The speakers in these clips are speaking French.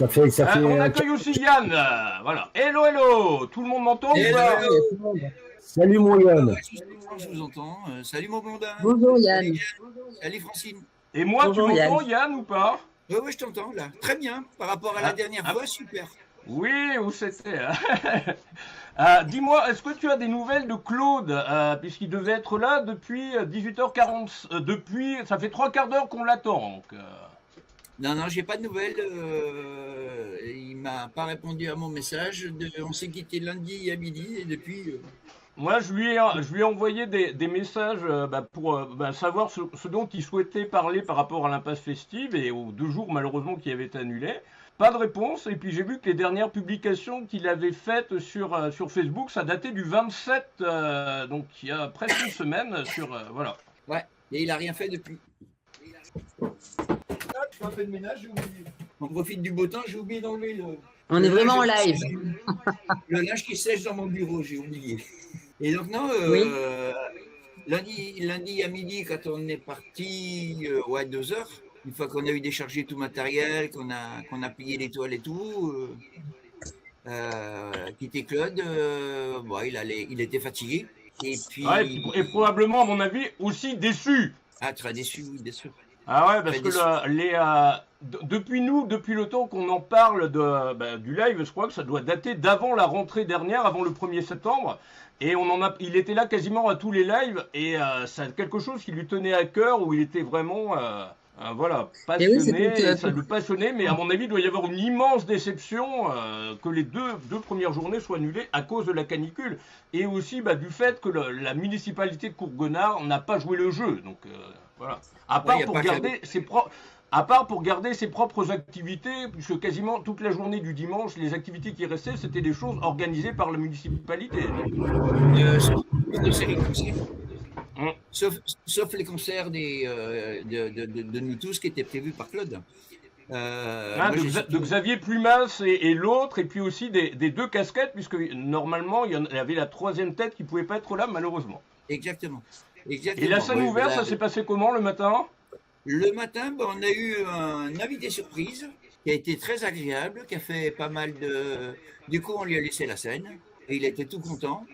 Ça fait On accueille aussi Yann. Voilà. Hello, hello. Tout le monde m'entend ou pas? Salut mon Yann. Je vous entends. Salut mon blondin. Bonjour Salut Yann. Yann. Salut Francine. Et moi, tu Bonjour Yann. m'entends, Yann, ou pas? Oui, je t'entends là. Très bien. Par rapport à la dernière fois, super. Oui, où c'était? Dis-moi, est-ce que tu as des nouvelles de Claude, puisqu'il devait être là depuis 18h40, depuis, ça fait trois quarts d'heure qu'on l'attend. Non, j'ai pas de nouvelles. Il m'a pas répondu à mon message. On s'est quitté lundi à midi et depuis. Moi, je lui ai envoyé des messages pour savoir ce dont il souhaitait parler par rapport à l'impasse festive et aux 2 jours malheureusement qui avaient été annulés. Pas de réponse. Et puis j'ai vu que les dernières publications qu'il avait faites sur Facebook, ça datait du 27, donc il y a presque une semaine. Voilà. Ouais. Et il a rien fait depuis. Je fais un peu de ménage, j'ai oublié. On profite du beau temps, j'ai oublié d'enlever le. On est vraiment en live. Le linge qui sèche dans mon bureau, j'ai oublié. Et donc non, Oui. lundi à midi, quand on est parti, 2 heures, une fois qu'on a eu déchargé tout matériel, qu'on a plié les toiles et tout, quitté Claude, il était fatigué. Et puis. Ouais, et probablement, à mon avis, aussi déçu. Ah, très déçu, oui, déçu. Ah ouais, parce que depuis le temps qu'on en parle du live, je crois que ça doit dater d'avant la rentrée dernière, avant le 1er septembre. Et il était là quasiment à tous les lives, et c'est quelque chose qui lui tenait à cœur, où il était vraiment, passionné, et ça le passionnait, mais à mon avis, il doit y avoir une immense déception que les deux premières journées soient annulées à cause de la canicule, et aussi du fait que la municipalité de Courgonard n'a pas joué le jeu, donc voilà. À part pour garder ses propres activités, puisque quasiment toute la journée du dimanche, les activités qui restaient, c'était des choses organisées par la municipalité. Sauf les concerts de nous tous qui étaient prévus par Claude. De Xavier Plumas et l'autre, et puis aussi des 2 casquettes, puisque normalement, il y avait la 3e tête qui ne pouvait pas être là, malheureusement. Exactement. Et la scène ouverte, ça s'est passé comment le matin? Le matin, on a eu un invité surprise qui a été très agréable, qui a fait pas mal de. Du coup, on lui a laissé la scène et il était tout content.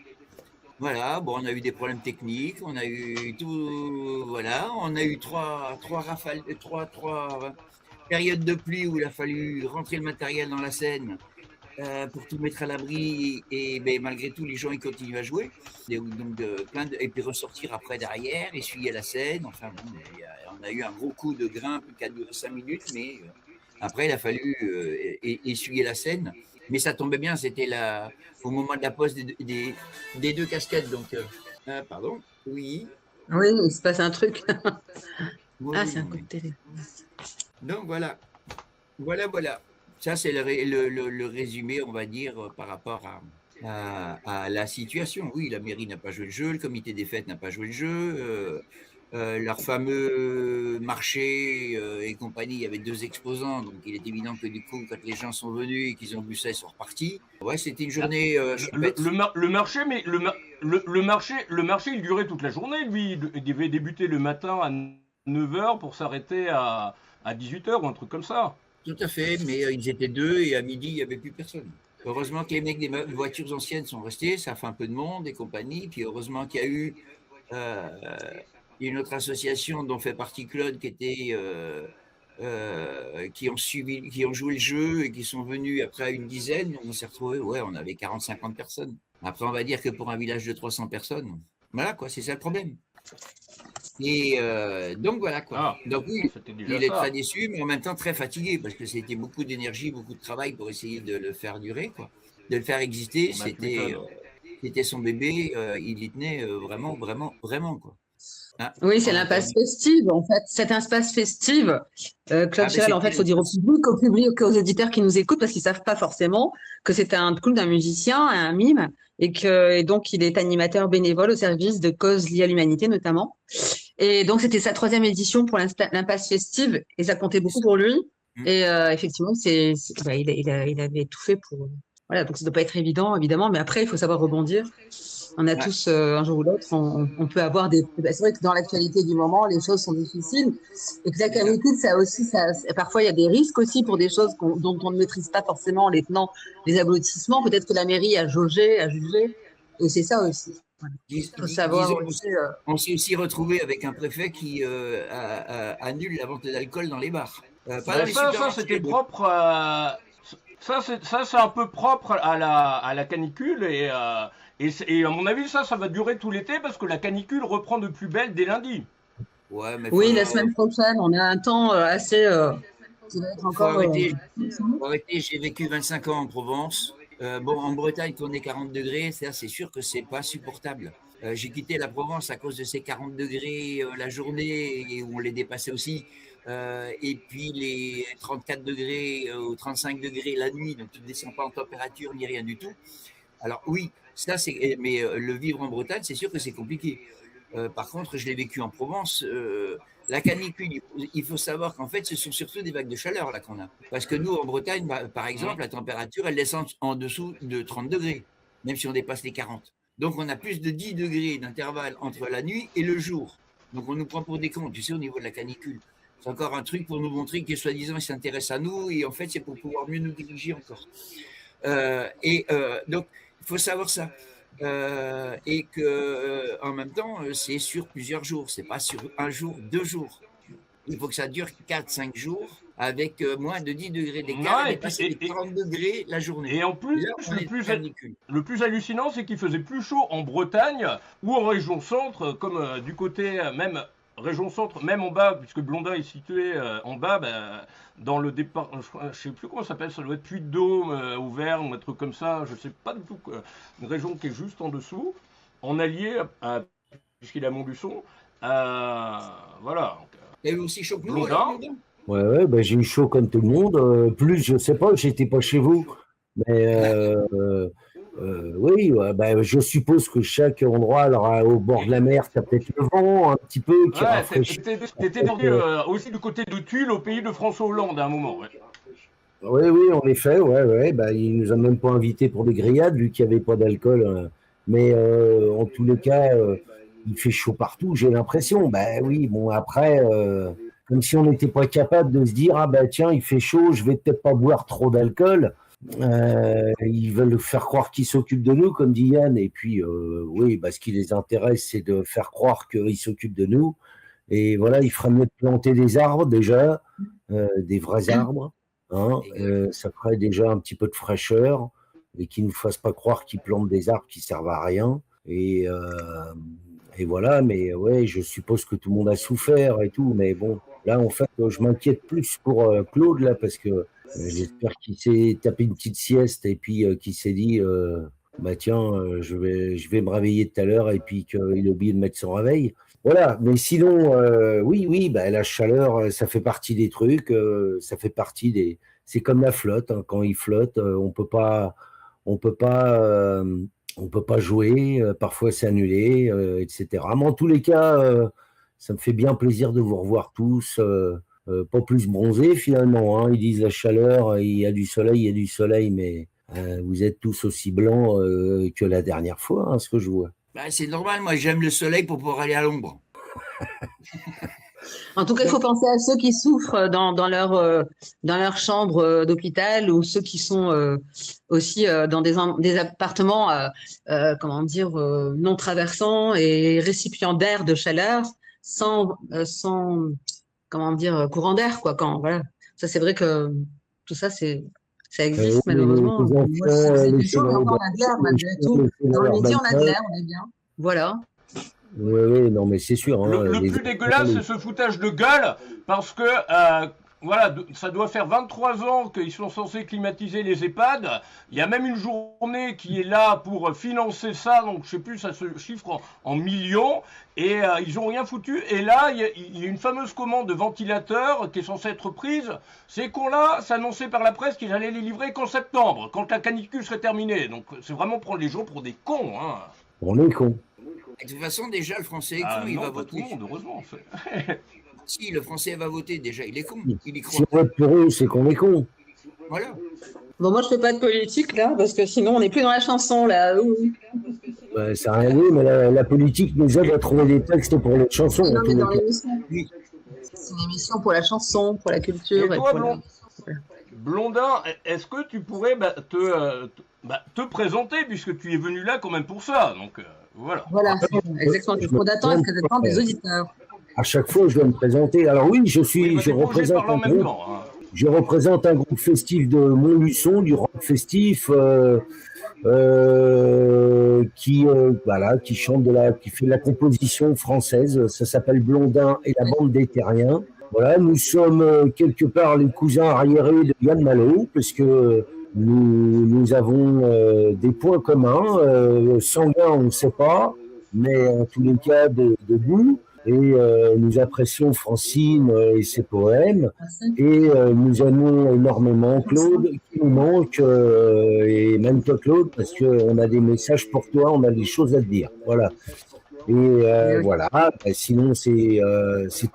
Voilà, on a eu des problèmes techniques, on a eu tout. Voilà, on a eu trois périodes de pluie où il a fallu rentrer le matériel dans la scène. Pour tout mettre à l'abri et malgré tout les gens ils continuent à jouer et puis ressortir après derrière, essuyer la scène, enfin bon, on a eu un gros coup de grimpe qui a duré 5 minutes, mais après il a fallu essuyer la scène, mais ça tombait bien, c'était au moment de la pose des 2 casquettes, donc pardon, oui il se passe un truc. C'est un coup de télé. Donc voilà. Ça, c'est le résumé, on va dire, par rapport à la situation. Oui, la mairie n'a pas joué le jeu, le comité des fêtes n'a pas joué le jeu. Leur fameux marché et compagnie, il y avait 2 exposants, donc il est évident que du coup, quand les gens sont venus et qu'ils ont vu ça, ils sont repartis. Ouais, c'était une journée. Le marché, mais le marché, il durait toute la journée, lui. Il devait débuter le matin à 9h pour s'arrêter à 18h ou un truc comme ça. Tout à fait, mais ils étaient 2 et à midi, il n'y avait plus personne. Heureusement que les mecs des voitures anciennes sont restés, ça fait un peu de monde et compagnie. Puis heureusement qu'il y a eu une autre association dont fait partie Claude qui ont joué le jeu et qui sont venus après à une dizaine. On s'est retrouvés, on avait 40-50 personnes. Après, on va dire que pour un village de 300 personnes, voilà quoi, c'est ça le problème. Et donc voilà quoi. Donc oui, il est très déçu, mais en même temps très fatigué parce que c'était beaucoup d'énergie, beaucoup de travail pour essayer de le faire durer, quoi, de le faire exister. C'était son bébé, il y tenait vraiment, quoi. Oui, c'est l'impasse festive en fait. Cet impasse festive, Claude Chérel, en fait, il faut dire au public, aux auditeurs qui nous écoutent, parce qu'ils savent pas forcément que c'est un club d'un musicien, un mime, et donc il est animateur bénévole au service de causes liées à l'humanité notamment. Et donc c'était sa 3e édition pour l'impasse festive, et ça comptait beaucoup pour lui. Et effectivement, il avait tout fait Voilà, donc ça ne doit pas être évident, évidemment, mais après, il faut savoir rebondir. On a Ouais. tous, un jour ou l'autre, on peut avoir des... C'est vrai que dans l'actualité du moment, les choses sont difficiles. Et que la canicule, ça aussi, parfois, il y a des risques aussi pour des choses dont on ne maîtrise pas forcément les tenants, les aboutissements. Peut-être que la mairie a jaugé, a jugé. Et c'est ça aussi. Voilà. Il faut savoir Disons, aussi... on s'est aussi retrouvé avec un préfet qui annule la vente d'alcool dans les bars. Pas dans Ben les ça supermarchés. c'était propre. Ça, c'est un peu propre à la canicule et à mon avis, ça va durer tout l'été parce que la canicule reprend de plus belle dès lundi. Ouais, mais Oui, la semaine prochaine, on a un temps assez... qui va être faut encore... arrêter. Faut arrêter. J'ai vécu 25 ans en Provence. Bon, en Bretagne, tourner 40 degrés, c'est sûr que c'est pas supportable. J'ai quitté la Provence à cause de ces 40 degrés la journée et où on les dépassait aussi. Et puis les 34 degrés ou 35 degrés la nuit, donc tu ne descends pas en température ni rien du tout. Alors oui, ça c'est, mais le vivre en Bretagne, c'est sûr que c'est compliqué. Par contre, je l'ai vécu en Provence. La canicule, il faut savoir qu'en fait, ce sont surtout des vagues de chaleur là qu'on a. Parce que nous, en Bretagne, par exemple, la température, elle descend en dessous de 30 degrés, même si on dépasse les 40. Donc, on a plus de 10 degrés d'intervalle entre la nuit et le jour. Donc, on nous prend pour des cons, tu sais, au niveau de la canicule. C'est encore un truc pour nous montrer que, soi-disant, ils s'intéressent à nous et en fait, c'est pour pouvoir mieux nous diriger encore. Donc, il faut savoir ça. Et que en même temps, c'est sur plusieurs jours, c'est pas sur un jour, 2 jours. Il faut que ça dure 4-5 jours avec moins de 10 degrés d'écart Ouais, et dépasser les 40 degrés la journée. et en plus, là, on est en canicule. le plus hallucinant, c'est qu'il faisait plus chaud en Bretagne ou en région centre, comme du côté même région centre, même en bas, puisque Blondin est situé en bas, dans le départ, je sais plus comment ça s'appelle, ça doit être Puy-de-Dôme, Auvergne, un truc comme ça, je sais pas du tout, une région qui est juste en dessous, en allié, puisqu'il est à Montluçon, voilà. Il y a eu aussi chaud que nous, Blondin. alors, Blondin. Ouais, ben, j'ai eu chaud comme tout le monde. Plus, je sais pas, j'étais pas chez vous. Mais oui, ouais, ben, je suppose que chaque endroit, alors, au bord de la mer, ça peut-être le vent un petit peu qui Ouais, rafraîchit. t'étais aussi du côté de Tulle, au pays de François Hollande, à un moment. Ouais. Oui, en effet, ouais. Ben, il nous a même pas invités pour des grillades, vu qu'il n'y avait pas d'alcool. Mais en tous les cas, il fait chaud partout, j'ai l'impression. Ben oui, bon, après, comme si on n'était pas capable de se dire, ah ben tiens, il fait chaud, je vais peut-être pas boire trop d'alcool. Ils veulent faire croire qu'ils s'occupent de nous, comme dit Yann. Et puis, oui, ce qui les intéresse, c'est de faire croire qu'ils s'occupent de nous. Et voilà, il ferait mieux de planter des arbres déjà, des vrais arbres. Hein, ça ferait déjà un petit peu de fraîcheur et qu'ils ne nous fassent pas croire qu'ils plantent des arbres qui servent à rien. Et voilà, mais ouais, je suppose que tout le monde a souffert et tout. Mais bon, là, en fait, je m'inquiète plus pour Claude, là, parce que j'espère qu'il s'est tapé une petite sieste et puis qu'il s'est dit, bah tiens, je vais me réveiller tout à l'heure et puis qu'il a oublié de mettre son réveil. Voilà, mais sinon, oui, bah, la chaleur, ça fait partie des trucs, ça fait partie des. C'est comme la flotte, hein, quand il flotte, on peut pas, on peut pas jouer, parfois c'est annulé, etc. Mais en tous les cas, ça me fait bien plaisir de vous revoir tous, pas plus bronzés finalement. Hein. Ils disent la chaleur, il y a du soleil, mais vous êtes tous aussi blancs que la dernière fois, hein, ce que je vois. C'est normal, moi j'aime le soleil pour pouvoir aller à l'ombre. En tout cas, il faut penser à ceux qui souffrent dans leur chambre d'hôpital ou ceux qui sont aussi dans des appartements comment dire, non traversants et récipiendaires de chaleur sans comment dire, courant d'air, quoi. Voilà. Ça, c'est vrai que tout ça, ça existe malheureusement. Moi, si vous avez du chaud, mais encore on a de l'air malgré tout. Dans le midi, on a de l'air, on est bien. Voilà. Oui, non, mais c'est sûr. Hein, Le plus dégueulasse, c'est ce foutage de gueule, parce que voilà, ça doit faire 23 ans qu'ils sont censés climatiser les EHPAD. Il y a même une journée qui est là pour financer ça, donc je sais plus, ça se chiffre en millions, et ils ont rien foutu. Et là, il y a une fameuse commande de ventilateurs qui est censée être prise. Ces cons-là s'annonçaient par la presse qu'ils allaient les livrer qu'en septembre, quand la canicule serait terminée. Donc c'est vraiment prendre les gens pour des cons. Hein. On est cons. De toute façon, déjà, le Français est con, il va voter. Tout le monde, heureusement. Si, le Français va voter, déjà, il est con. Il y croit. Si on vote pour eux, c'est qu'on est con. Voilà. Bon, moi, je fais pas de politique, là, parce que sinon, on n'est plus dans la chanson, là. Ouh. Ouais, ça n'a rien dit, mais la politique nous aide à trouver des textes pour les chansons. Non, en tous mais les dans cas. l'émission. C'est une émission pour la chanson, pour la culture. Et toi, pour Blondin, est-ce que tu pourrais te présenter, puisque tu es venu là quand même pour ça, donc voilà. Voilà, exactement. Il faut d'attendre que ça dépend des auditeurs. À chaque fois, je dois me présenter. Alors oui, je T'es pas obligé de représente parler en un même groupe. temps, hein. Je représente un groupe festif de Montluçon, du rock festif, qui chante qui fait de la composition française. Ça s'appelle Blondin et la bande des Terriens. Voilà, nous sommes quelque part les cousins arriérés de Yann Malo, parce que nous avons des points communs. Sanguins, on ne sait pas, mais en tous les cas de goût. Et nous apprécions Francine et ses poèmes. Et nous aimons énormément Claude, qui nous manque, et même toi Claude, parce qu'on a des messages pour toi, on a des choses à te dire. Voilà. Et voilà. Sinon, c'est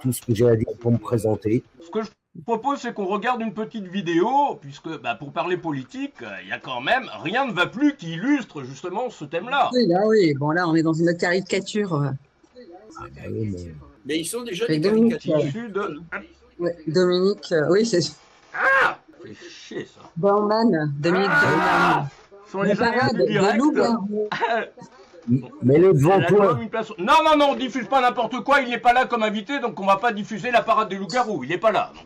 tout ce que j'ai à dire pour me présenter. Ce que je propose, c'est qu'on regarde une petite vidéo, puisque pour parler politique, il y a quand même Rien ne va plus qui illustre justement ce thème-là. Oui, là, oui. Bon, là, on est dans une autre caricature. Mais ils sont déjà Avec des Dominique, caricatures. Issu de... Ouais, Dominique, oui, c'est Ah, c'est chier ça. Bauman, Dominique Bauman. Sont les parade amis du direct. de Loup-Garou. Mets-le devant toi. Non, on diffuse pas n'importe quoi, il n'est pas là comme invité, donc on va pas diffuser la parade des loups-garous, il n'est pas là. Donc,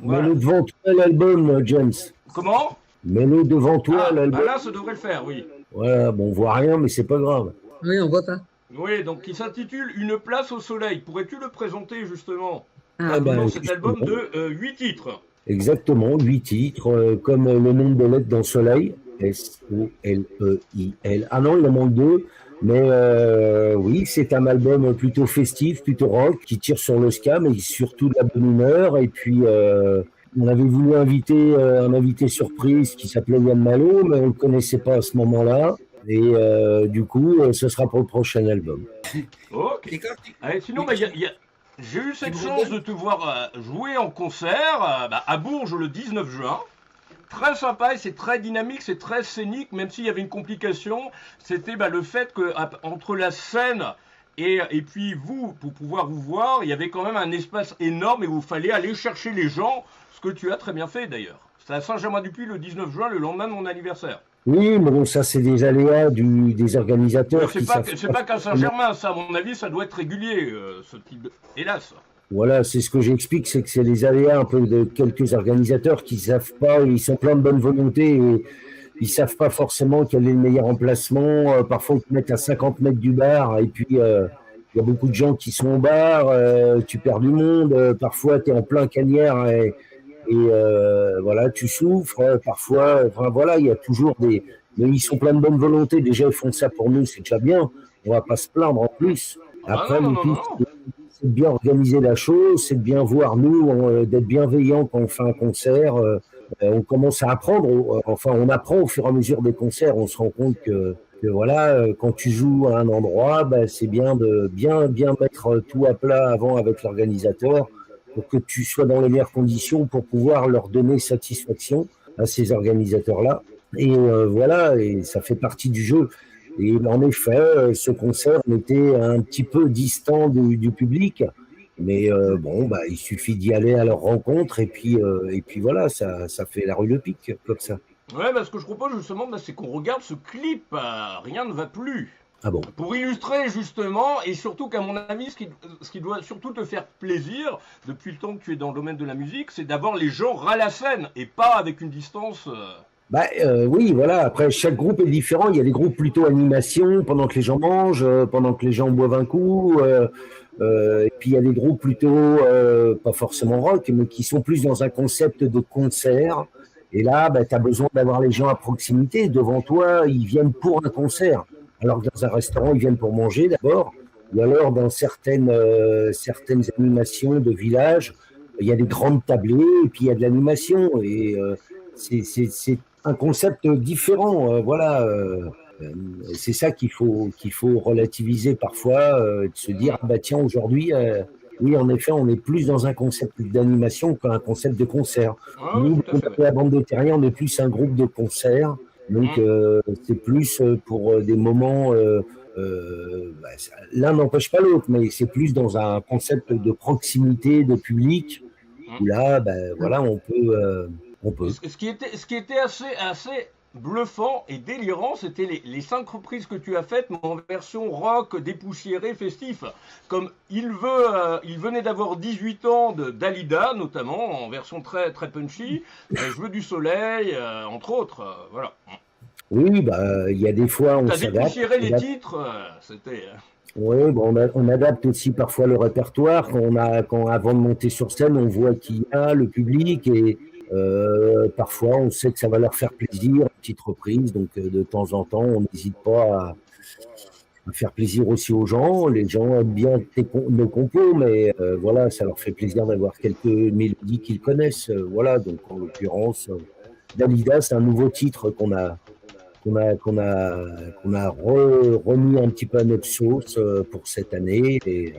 voilà. Mets-le devant toi l'album, James. Comment? Mets-le devant toi l'album. Là, ça devrait le faire, oui. Voilà, bon, on voit rien, mais c'est pas grave. Oui, on voit pas. Oui, donc il s'intitule Une place au soleil. Pourrais-tu le présenter justement Ah ben, dans cet justement. album de 8 titres? Exactement, 8 titres, comme le nombre de lettres dans Soleil, S-O-L-E-I-L. Ah non, il en manque 2, mais oui, c'est un album plutôt festif, plutôt rock, qui tire sur le ska, mais surtout de la bonne humeur. Et puis, on avait voulu inviter un invité surprise qui s'appelait Yann Malo, mais on ne le connaissait pas à ce moment-là. Et du coup, ce sera pour le prochain album. Ok. Allez, sinon, j'ai eu cette chance de te voir jouer en concert à Bourges le 19 juin. Très sympa et c'est très dynamique, c'est très scénique, même s'il y avait une complication. C'était le fait que entre la scène et puis vous, pour pouvoir vous voir, il y avait quand même un espace énorme et où il fallait aller chercher les gens, ce que tu as très bien fait d'ailleurs. C'était à Saint-Germain-du-Puy le 19 juin, le lendemain de mon anniversaire. Oui, mais bon, ça, c'est des aléas des organisateurs. C'est pas qu'à Saint-Germain, ça, à mon avis, ça doit être régulier, ce type de... Hélas. Voilà, c'est ce que j'explique, c'est que c'est les aléas un peu de quelques organisateurs qui savent pas, ils sont pleins de bonne volonté et ils savent pas forcément quel est le meilleur emplacement. Parfois, ils te mettent à 50 mètres du bar et puis il y a beaucoup de gens qui sont au bar, tu perds du monde. Parfois, tu es en plein cagnard et voilà, tu souffres. Parfois, enfin voilà, il y a toujours des... Mais ils sont pleins de bonne volonté. Déjà, ils font ça pour nous, c'est déjà bien. On va pas se plaindre en plus. Après, non. c'est de bien organiser la chose, c'est de bien voir nous, d'être bienveillants quand on fait un concert. On commence à apprendre, on apprend au fur et à mesure des concerts. On se rend compte que voilà, quand tu joues à un endroit, c'est bien de bien mettre tout à plat avant avec l'organisateur pour que tu sois dans les meilleures conditions pour pouvoir leur donner satisfaction à ces organisateurs-là. Et voilà, et ça fait partie du jeu. Et en effet, ce concert était un petit peu distant du public, mais il suffit d'y aller à leur rencontre et puis voilà, ça fait la rue Le Pic comme ça. Ouais, ce que je propose justement, c'est qu'on regarde ce clip, Rien ne va plus. Ah bon. Pour illustrer justement, et surtout qu'à mon avis, ce qui doit surtout te faire plaisir, depuis le temps que tu es dans le domaine de la musique, c'est d'avoir les gens ras la scène et pas avec une distance... Oui, voilà. Après, chaque groupe est différent. Il y a des groupes plutôt animation pendant que les gens mangent, pendant que les gens boivent un coup. Et puis il y a des groupes plutôt pas forcément rock, mais qui sont plus dans un concept de concert. Et là, tu as besoin d'avoir les gens à proximité. Devant toi, ils viennent pour un concert. Alors que dans un restaurant, ils viennent pour manger d'abord. Ou alors dans certaines animations de village, il y a des grandes tablées et puis il y a de l'animation. Et c'est un concept différent, voilà. C'est ça qu'il faut relativiser parfois, de se dire tiens, aujourd'hui Oui, en effet, on est plus dans un concept d'animation qu'un concept de concert. Ah, Nous, tout à fait. la bande de terriens, on est plus un groupe de concert. Donc, c'est plus pour des moments. L'un n'empêche pas l'autre, mais c'est plus dans un concept de proximité, de public, où là, voilà, on peut. Ce qui était assez bluffant et délirant, c'était les 5 reprises que tu as faites, mais en version rock, dépoussiéré, festif. Comme il venait d'avoir 18 ans de Dalida, notamment, en version très, très punchy. Je veux du soleil, entre autres. Voilà. Oui, il y a des fois, on T'as s'adapte. dépoussiéré les titres, c'était. Oui, on adapte aussi parfois le répertoire. Quand avant de monter sur scène, on voit qui y a, le public, et parfois on sait que ça va leur faire plaisir, une petite reprise. Donc de temps en temps, on n'hésite pas à faire plaisir aussi aux gens. Les gens aiment bien nos compos, mais voilà, ça leur fait plaisir d'avoir quelques mélodies qu'ils connaissent. Voilà, donc en l'occurrence, Dalida, c'est un nouveau titre qu'on a remis un petit peu à notre sauce pour cette année, et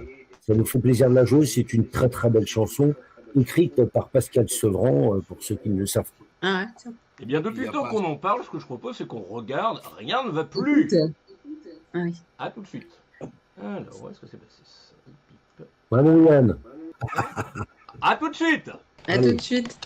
ça nous fait plaisir de la jouer. C'est une très très belle chanson écrite par Pascal Sevran, pour ceux qui ne le savent pas. Ah ouais, Eh bien, depuis le temps qu'on en parle, ce que je propose, c'est qu'on regarde Rien ne va plus. Ah oui. À tout de suite. Alors, où est-ce que c'est passé? Ouais, mon Yann. À tout de suite. À tout de suite.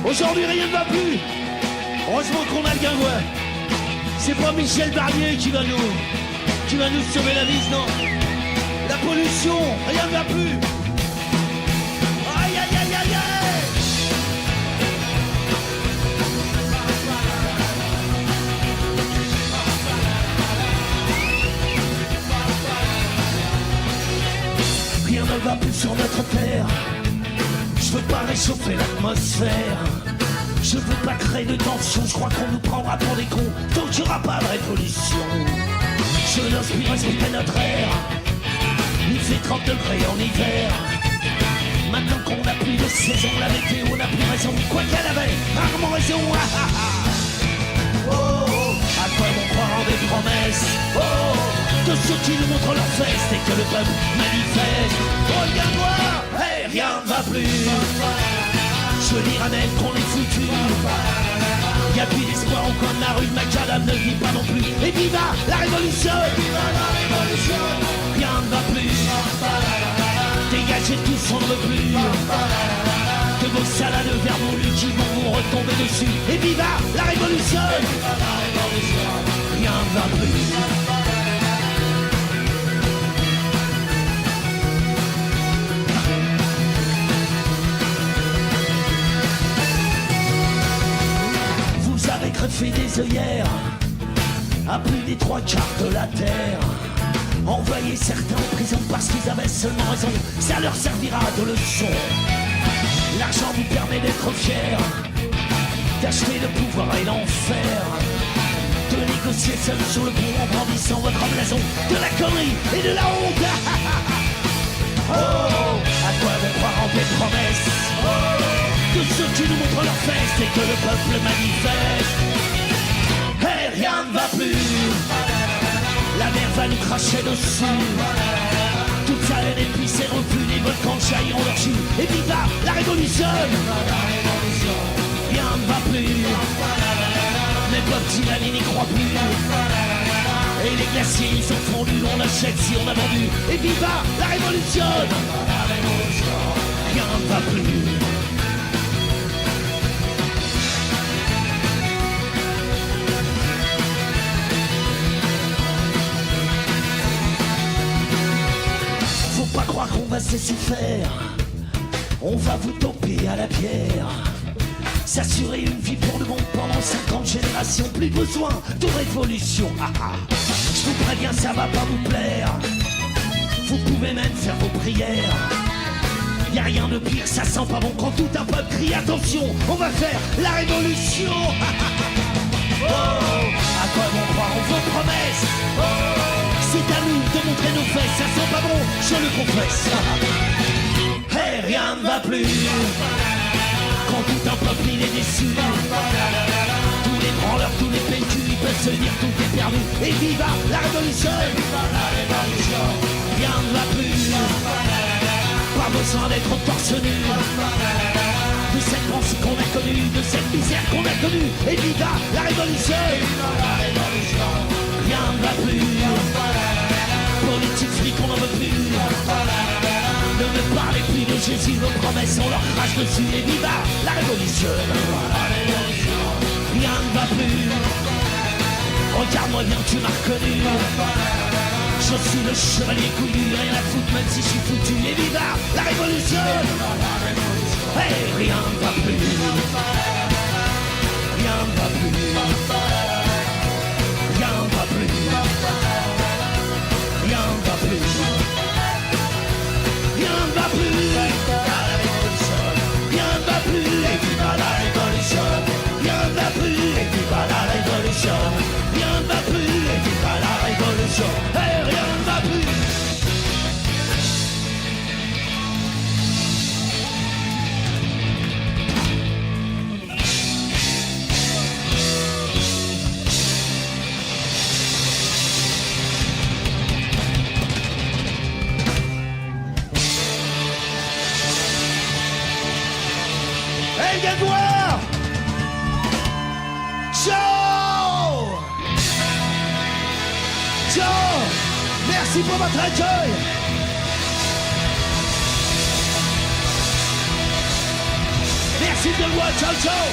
Aujourd'hui, rien ne va plus. Heureusement qu'on a le Guingois. C'est pas Michel Barnier qui va nous sauver la mise, non. La pollution, rien ne va plus. Aïe, aïe, aïe, aïe, aïe. Rien ne va plus sur notre terre. Je veux pas réchauffer l'atmosphère. Je veux pas créer de tension. Je crois qu'on nous prendra pour des cons tant qu'il n'y aura pas de révolution. Je n'ose plus respecter notre air. Il fait 30 degrés en hiver. Maintenant qu'on n'a plus de saison, la météo n'a plus raison. Quoi qu'elle avait rarement raison. Ah, ah, ah. Oh, oh, à quoi vont croire en des promesses? Oh, de ceux qui nous montrent leurs fesses et que le peuple manifeste. Oh, bien moi, hey, rien ne va plus. Je dirais même qu'on est foutu. Y'a plus d'espoir au coin de la rue, Macadam ne vit pas non plus. Et viva la révolution! Rien ne va plus. Dégagez tous, on ne veut plus. De vos salades vermoulues qui vont vous retomber dessus. Et viva la révolution! Rien ne va plus. Greffé des œillères à plus des 3 quarts de la terre. Envoyer certains en prison parce qu'ils avaient seulement raison, ça leur servira de leçon. L'argent vous permet d'être fier, d'acheter le pouvoir et l'enfer, de négocier seul sur le pont en brandissant votre blason, de la connerie et de la honte. Oh, à quoi vont croire en des promesses? Oh, de ceux qui nous montrent leurs fesses et que le peuple manifeste. Hey, rien ne va plus. La mer va nous cracher dessus. Toute sa haine et puis ses refus, les volcans jailliront leur jus. Et viva la révolution. Rien ne va plus. Mes petits l'année n'y croient plus. Et les glaciers ils sont fondus, on achète si on a vendu. Et viva la révolution. Rien ne va plus. Faut pas croire qu'on va se laisser faire. On va vous doper à la bière. S'assurer une vie pour le monde pendant 50 générations. Plus besoin de révolution. Ah, ah. Je vous préviens, ça va pas vous plaire. Vous pouvez même faire vos prières. Y a rien de pire, ça sent pas bon quand tout un peuple crie attention, on va faire la révolution. Oh, à quoi bon croire en vos promesses? Oh, c'est à nous de montrer nos fesses, ça sent pas bon, je le confesse. Hey, rien ne va plus quand tout un peuple il est déçu. Tous les branleurs, tous les pécus, ils peuvent se dire tout est perdu. Et viva la révolution! Rien ne va plus, pas besoin d'être torse nu. De cette pensée qu'on a connue, de cette misère qu'on a connue. Et viva la révolution! Rien ne va plus, politique fric on n'en veut plus. Ne me parlez plus de Jésus, nos promesses on leur crache dessus. Et viva la révolution! Rien ne va plus, regarde-moi bien, tu m'as reconnu. Je suis le chevalier couillu, rien à foutre même si je suis foutu. Et viva la révolution! Hey, rien ne va plus, rien ne va plus, rien ne va plus, rien ne va plus, rien ne va plus, rien ne va plus, et viva la révolution! Rien ne va plus, et viva la révolution! Rien ne va plus, et viva la révolution! Hey, rien ne va plus! Hey, viens voir! Ciao! Ciao! Merci pour votre accueil! Merci de moi, ciao, ciao!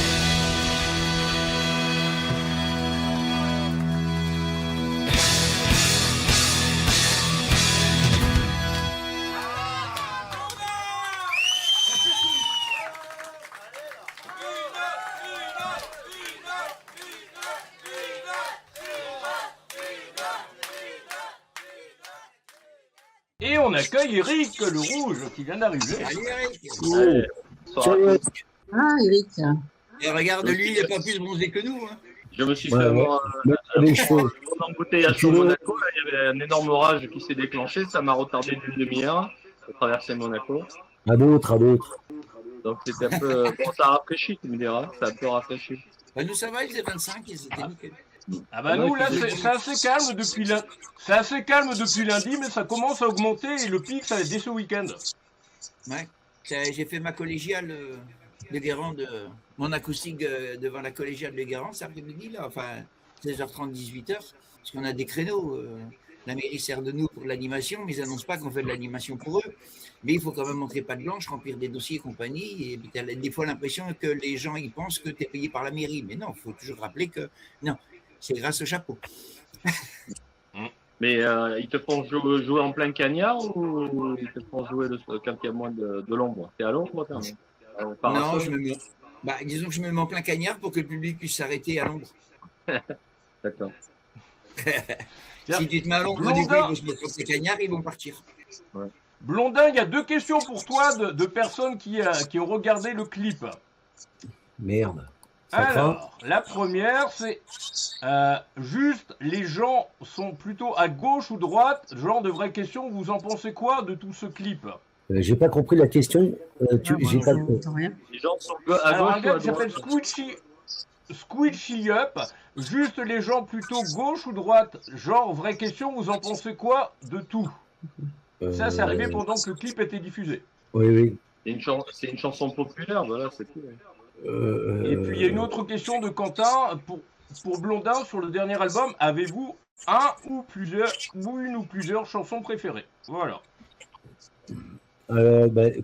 Et on accueille Eric le Rouge qui vient d'arriver. Salut Eric. Salut. Ah, Eric. Et regarde, lui, il n'est pas plus bronzé que nous. Hein. Je me suis fait Ouais, avoir les cheveux. un embouteillage sur Monaco. Là, il y avait un énorme orage qui s'est déclenché. Ça m'a retardé d'une demi-heure de traverser Monaco. À d'autres. Donc c'était un peu. Bon, ça a rafraîchi, tu me diras. Ça a un peu rafraîchi. Bah, nous, ça va, il faisait 25 et c'était nickel. Ah bah nous là c'est assez calme depuis lundi. C'est assez calme depuis lundi, mais ça commence à augmenter et le pic ça va être dès ce week-end. Ouais. J'ai fait ma collégiale de Guérande, mon acoustique devant la collégiale de Guérande cet après-midi, là, enfin 16h30, 18h, parce qu'on a des créneaux. La mairie sert de nous pour l'animation, mais ils n'annoncent pas qu'on fait de l'animation pour eux. Mais il faut quand même montrer patte blanche, remplir des dossiers et compagnie. Et tu as des fois l'impression que les gens ils pensent que tu es payé par la mairie. Mais non, il faut toujours rappeler que non, c'est grâce au chapeau. Mais ils te font jouer en plein cagnard ou ils te font jouer quand il y a moins de l'ombre? T'es à l'ombre, toi? Non, disons que je me mets en plein cagnard pour que le public puisse s'arrêter à l'ombre. D'accord. Si tu te mets à l'ombre, du coup, ils vont se mettre sur ces cagnards, ils vont partir. Ouais. Blondin, il y a deux questions pour toi de personnes qui ont regardé le clip. Merde. Ça craint. Alors, la première, c'est juste les gens sont plutôt à gauche ou droite? Genre de vraie question, vous en pensez quoi de tout ce clip? J'ai pas compris la question. J'ai pas... Rien. Les gens sont à Alors, un gauche ou gars à qui s'appelle droite? Squishy Up, juste les gens plutôt gauche ou droite? Genre, vraie question, vous en pensez quoi de tout? Ça, c'est arrivé pendant que le clip était diffusé. Oui. C'est une chanson populaire, voilà, c'est tout. Et puis, il y a une autre question de Quentin. Pour Blondin, sur le dernier album, avez-vous une ou plusieurs chansons préférées? Voilà.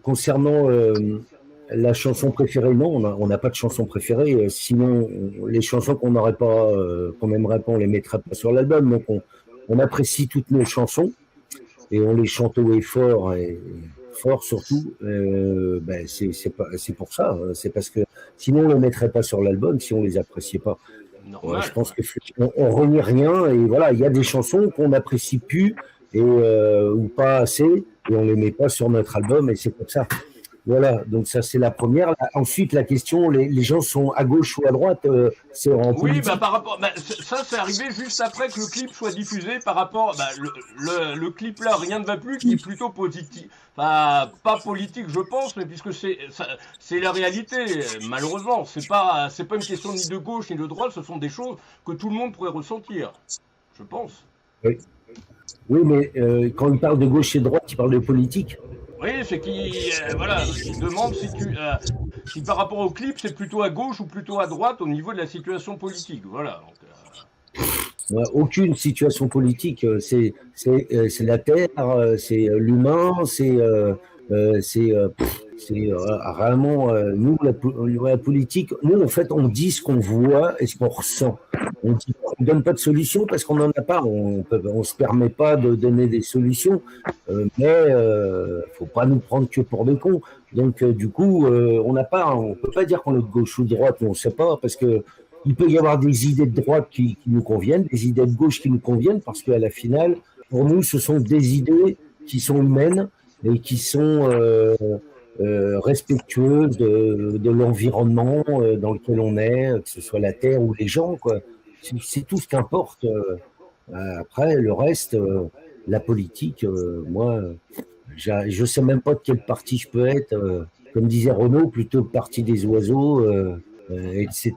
Concernant la chanson préférée, non, on n'a pas de chanson préférée. Sinon, les chansons qu'on n'aurait pas, qu'on n'aimerait pas, on les mettrait pas sur l'album. Donc, on apprécie toutes nos chansons et on les chante haut et fort, surtout. C'est pour ça. C'est parce que sinon, on les mettrait pas sur l'album si on les appréciait pas. Je pense qu'on renie rien et voilà, il y a des chansons qu'on n'apprécie plus ou pas assez et on les met pas sur notre album et c'est comme ça. Voilà, donc ça c'est la première. Ensuite, la question, les gens sont à gauche ou à droite, c'est en Oui, politique. bah par rapport, ça c'est arrivé juste après que le clip soit diffusé par rapport, le clip là, rien ne va plus, qui est plutôt positif, enfin pas politique je pense, mais puisque c'est la réalité, malheureusement, c'est pas une question ni de gauche ni de droite, ce sont des choses que tout le monde pourrait ressentir, je pense. Oui, oui, mais quand il parle de gauche et de droite, il parle de politique. Oui, c'est qui, voilà, je demande si par rapport au clip c'est plutôt à gauche ou plutôt à droite au niveau de la situation politique, voilà. Donc, Aucune situation politique, c'est la terre, c'est l'humain, c'est vraiment nous la politique. Nous en fait on dit ce qu'on voit et ce qu'on ressent. On donne pas de solution parce qu'on n'en a pas. On se permet pas de donner des solutions, mais faut pas nous prendre que pour des cons. Donc du coup on peut pas dire qu'on est de gauche ou de droite, on sait pas parce que il peut y avoir des idées de droite qui nous conviennent, des idées de gauche qui nous conviennent, parce qu'à la finale, pour nous, ce sont des idées qui sont humaines et qui sont respectueuses de l'environnement dans lequel on est, que ce soit la terre ou les gens, quoi. C'est tout ce qu'importe. Après, le reste, la politique, moi, je sais même pas de quel parti je peux être. Comme disait Renaud, plutôt le parti des oiseaux. Etc.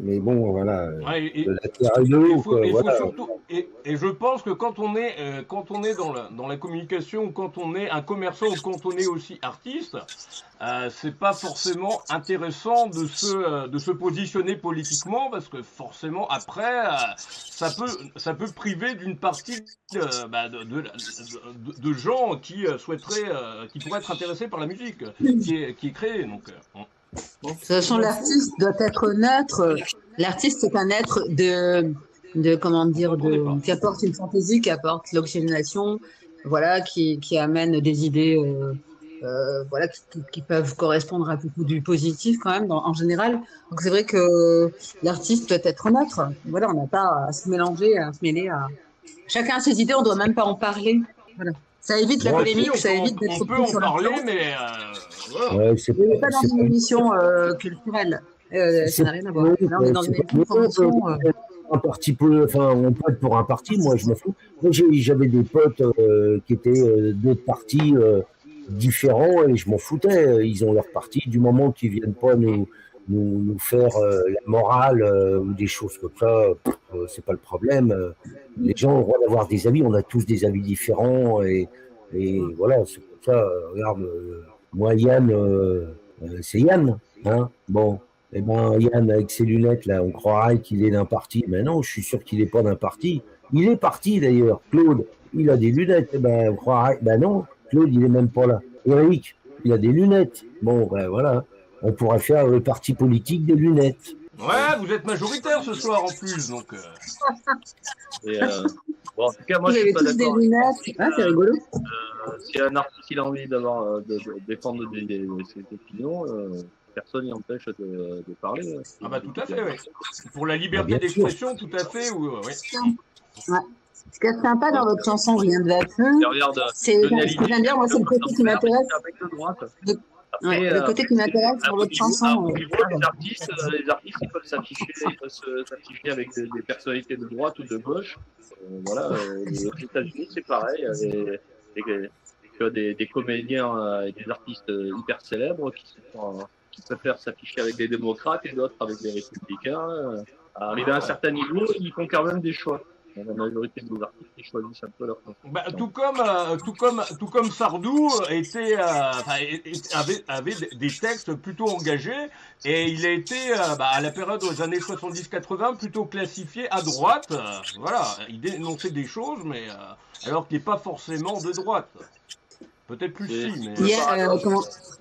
Mais bon, voilà. Ouais, la terre et l'eau, voilà. Surtout, et je pense que quand on est dans la communication, quand on est un commerçant ou quand on est aussi artiste, c'est pas forcément intéressant de se positionner politiquement parce que forcément après ça peut priver d'une partie de gens qui souhaiteraient qui pourraient être intéressés par la musique qui est créée, donc. De toute façon, l'artiste doit être neutre. L'artiste, c'est un être comment dire, qui apporte une fantaisie, qui apporte l'oxygénation, voilà, qui amène des idées, voilà, qui peuvent correspondre à beaucoup du positif quand même, en général. Donc c'est vrai que l'artiste doit être neutre. Voilà, on n'a pas à se mélanger, à se mêler à. Chacun a ses idées, on ne doit même pas en parler. Voilà. Ça évite la polémique, ça évite d'être on peut en parler, mais ouais, c'est pas dans une émission culturelle. Ça n'a rien à voir. Là, on est dans une émission. Un parti on peut être pour un parti, moi je m'en fous. Moi j'avais des potes qui étaient d'autres partis différents et je m'en foutais. Ils ont leur parti du moment qu'ils viennent pas nous faire la morale ou des choses comme ça, c'est pas le problème. Les gens ont le droit d'avoir des avis, on a tous des avis différents et voilà, c'est comme ça. Regarde, moi Yann, c'est Yann, hein. Bon, eh ben Yann avec ses lunettes là, on croirait qu'il est d'un parti, mais non, je suis sûr qu'il n'est pas d'un parti. Il est parti d'ailleurs. Claude, il a des lunettes, eh ben on croirait, ben non, Claude il est même pas là. Eric, il a des lunettes. Bon, ben voilà. On pourrait faire le parti politique des lunettes. Ouais, vous êtes majoritaire ce soir en plus, donc. Bon, en tout cas, moi, je suis pas d'accord. Des lunettes. Ah, c'est rigolo. Si un artiste il a envie de défendre ses opinions, personne n'y empêche de parler. Ah bah tout à fait, oui. Pour la liberté d'expression, tout à fait, oui. Ouais. Ce qui est sympa dans votre chanson, je viens de la fin, c'est ce que j'aime bien, moi, c'est le côté qui m'intéresse. Ouais, le côté qui m'intéresse sur votre chanson. Les artistes, ils peuvent s'afficher avec des personnalités de droite ou de gauche. Voilà, aux États-Unis, c'est pareil. Des comédiens et des artistes hyper célèbres qui préfèrent s'afficher avec des démocrates et d'autres avec des républicains. Arrivé à un certain niveau, ils font quand même des choix. La majorité des artistes qui choisissent un peu leur temps. Tout comme Sardou avait des textes plutôt engagés et il a été à la période des années 70-80 plutôt classifié à droite. Voilà, il dénonçait des choses, mais alors qu'il n'est pas forcément de droite. Peut-être plus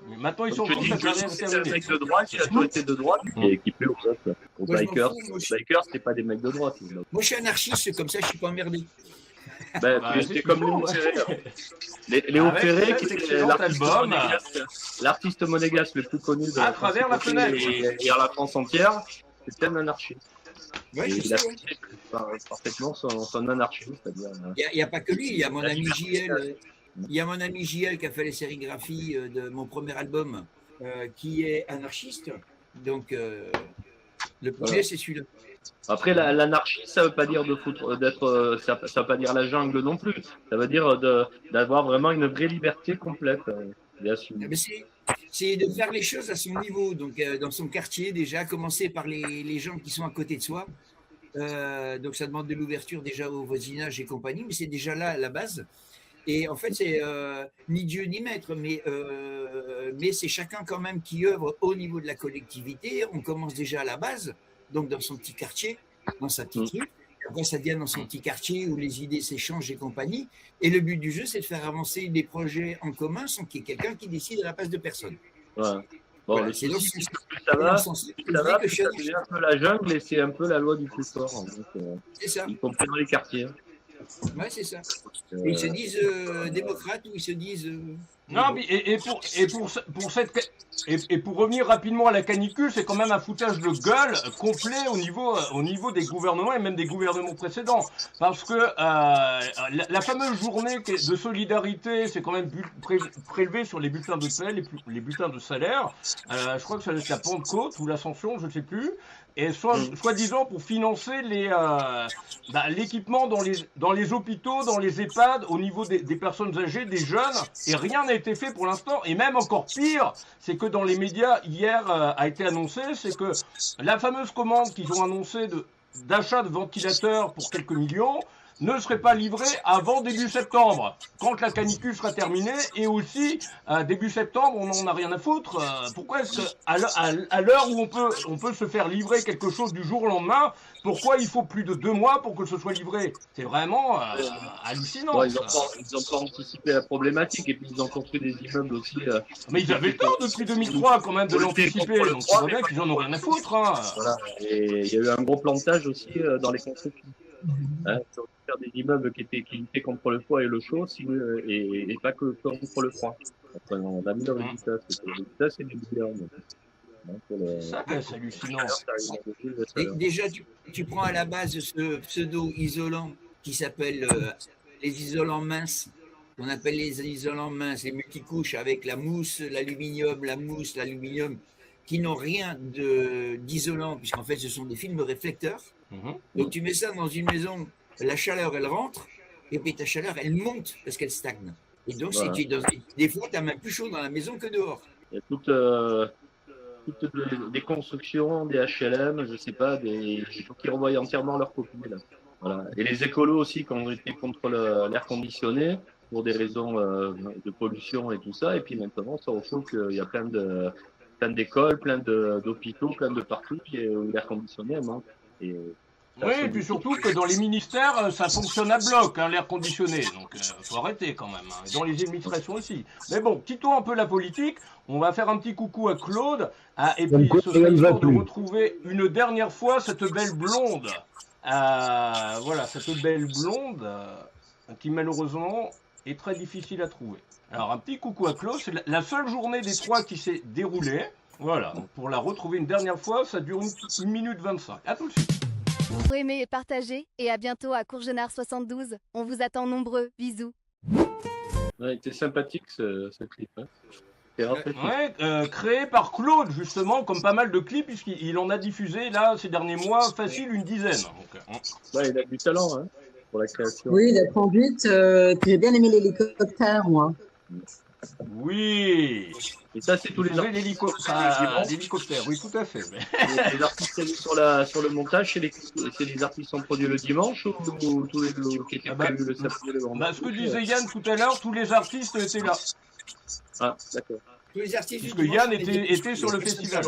mais maintenant ils sont tous à carrière terminée. Un mec de droite qui a toujours été de droite et qui plaît aux autres. Aux bikers. Les bikers, c'est pas des mecs de droite. Moi, je suis anarchiste, comme ça, je suis pas emmerdé. C'est comme Léo Ferré. Léo Ferré, qui est l'artiste monégasque le plus connu de à travers la fenêtre et à la France entière, c'est un anarchiste. Ouais, il a parfaitement son anarchisme. Il n'y a pas que lui, il y a mon ami JL. Il y a mon ami JL qui a fait les sérigraphies de mon premier album, qui est anarchiste. Donc, le projet, c'est celui-là. Après, l'anarchie, ça veut pas dire ça veut pas dire la jungle non plus. Ça veut dire d'avoir vraiment une vraie liberté complète, bien sûr. Mais c'est de faire les choses à son niveau, donc dans son quartier déjà, commencer par les gens qui sont à côté de soi. Donc ça demande de l'ouverture déjà au voisinage et compagnie, mais c'est déjà là la base. Et en fait, c'est ni Dieu ni maître, mais c'est chacun quand même qui œuvre au niveau de la collectivité. On commence déjà à la base, donc dans son petit quartier, dans sa petite rue. Après, ça vient dans son petit quartier où les idées s'échangent et compagnie. Et le but du jeu, c'est de faire avancer des projets en commun sans qu'il y ait quelqu'un qui décide à la place de personne. Ouais. Bon, Voilà, le c'est souci, donc c'est que plus ça va, plus ça que devient un peu la jungle et c'est un peu la loi du plus fort. c'est ça. Y compris dans les quartiers. Ouais, c'est ça. Et ils se disent démocrates ou ils se disent. Non, mais pour revenir rapidement à la canicule, c'est quand même un foutage de gueule complet au niveau des gouvernements et même des gouvernements précédents. Parce que la fameuse journée de solidarité, c'est quand même prélevé sur les bulletins de paie, les bulletins de salaire. Je crois que ça doit être la Pentecôte ou l'Ascension, je ne sais plus. Et soi-disant pour financer l'équipement dans les hôpitaux, dans les EHPAD, au niveau des personnes âgées, des jeunes, et rien n'a été fait pour l'instant. Et même encore pire, c'est que dans les médias, hier a été annoncé, c'est que la fameuse commande qu'ils ont annoncée d'achat de ventilateurs pour quelques millions ne serait pas livrée avant début septembre, quand la canicule sera terminée, et aussi début septembre, on n'en a rien à foutre. Pourquoi est-ce qu'à l'heure où on peut se faire livrer quelque chose du jour au lendemain, pourquoi il faut plus de 2 mois pour que ce soit livré? C'est vraiment hallucinant. Bon, ils ont pas anticipé la problématique et puis ils ont construit des immeubles aussi. Mais ils avaient le temps depuis 2003 quand même de l'anticiper, donc tu vois bien qu'ils en ont rien à foutre. Hein. Voilà. Et il y a eu un gros plantage aussi dans les constructions. Faire des immeubles qui luttaient contre le froid et le chaud et pas que contre le froid. Enfin, on a mis le résultat. Le résultat, c'est des milliards. C'est hallucinant. Déjà, tu prends à la base ce pseudo-isolant qui s'appelle les isolants minces, qu'on appelle les isolants minces, les multicouches avec la mousse, l'aluminium, qui n'ont rien d'isolant, puisqu'en fait, ce sont des films réflecteurs. Donc, tu mets ça dans une maison, la chaleur, elle rentre, et puis ta chaleur, elle monte parce qu'elle stagne. Et donc, voilà. Des fois, tu as même plus chaud dans la maison que dehors. Il y a toutes des constructions, des HLM, je sais pas, des gens qui revoient entièrement leur copie. Là. Voilà. Et les écolos aussi, qui ont été contre l'air conditionné, pour des raisons de pollution et tout ça. Et puis maintenant, ça au fond qu'il y a plein d'écoles, plein d'hôpitaux, plein de partout, où l'air conditionné manque. Oui, et puis surtout que dans les ministères, ça fonctionne à bloc, hein, l'air conditionné. Donc, faut arrêter quand même. Hein. Dans les administrations aussi. Mais bon, quittons un peu la politique. On va faire un petit coucou à Claude. Et puis, ce serait histoire de retrouver une dernière fois cette belle blonde. Voilà, cette belle blonde qui malheureusement est très difficile à trouver. Alors, un petit coucou à Claude. C'est la seule journée des 3 qui s'est déroulée. Voilà, donc pour la retrouver une dernière fois, ça dure 1 minute 25. À tout de suite. Pour aimer et partager, et à bientôt à Courgenard 72. On vous attend nombreux. Bisous. Ouais, c'était sympathique ce clip. Hein. Créé par Claude, justement, comme pas mal de clips, puisqu'il en a diffusé, là, ces derniers mois, facile, une dizaine. Donc, ouais, il a du talent, hein, pour la création. Oui, la conduite, j'ai bien aimé l'hélicoptère, moi. Oui. Et ça, c'est tous les l'hélicoptère, oui, tout à fait. Les artistes sur le montage, c'est les artistes qui sont produits le dimanche ou tous les qui étaient prévus le samedi et le vendredi? Ce que disait Yann tout à l'heure, tous les artistes étaient là. Ah, d'accord. Tous les artistes. Puisque Yann était sur le festival.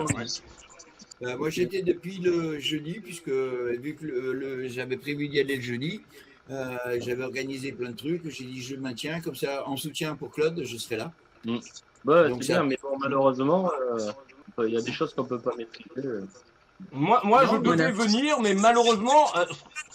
Moi, j'étais depuis le jeudi, puisque vu que j'avais prévu d'y aller le jeudi, j'avais organisé plein de trucs. J'ai dit, je maintiens, comme ça, en soutien pour Claude, je serai là. Bah, c'est bien, mais bon, malheureusement, il y a des choses qu'on ne peut pas maîtriser. Moi, je devais venir, mais malheureusement,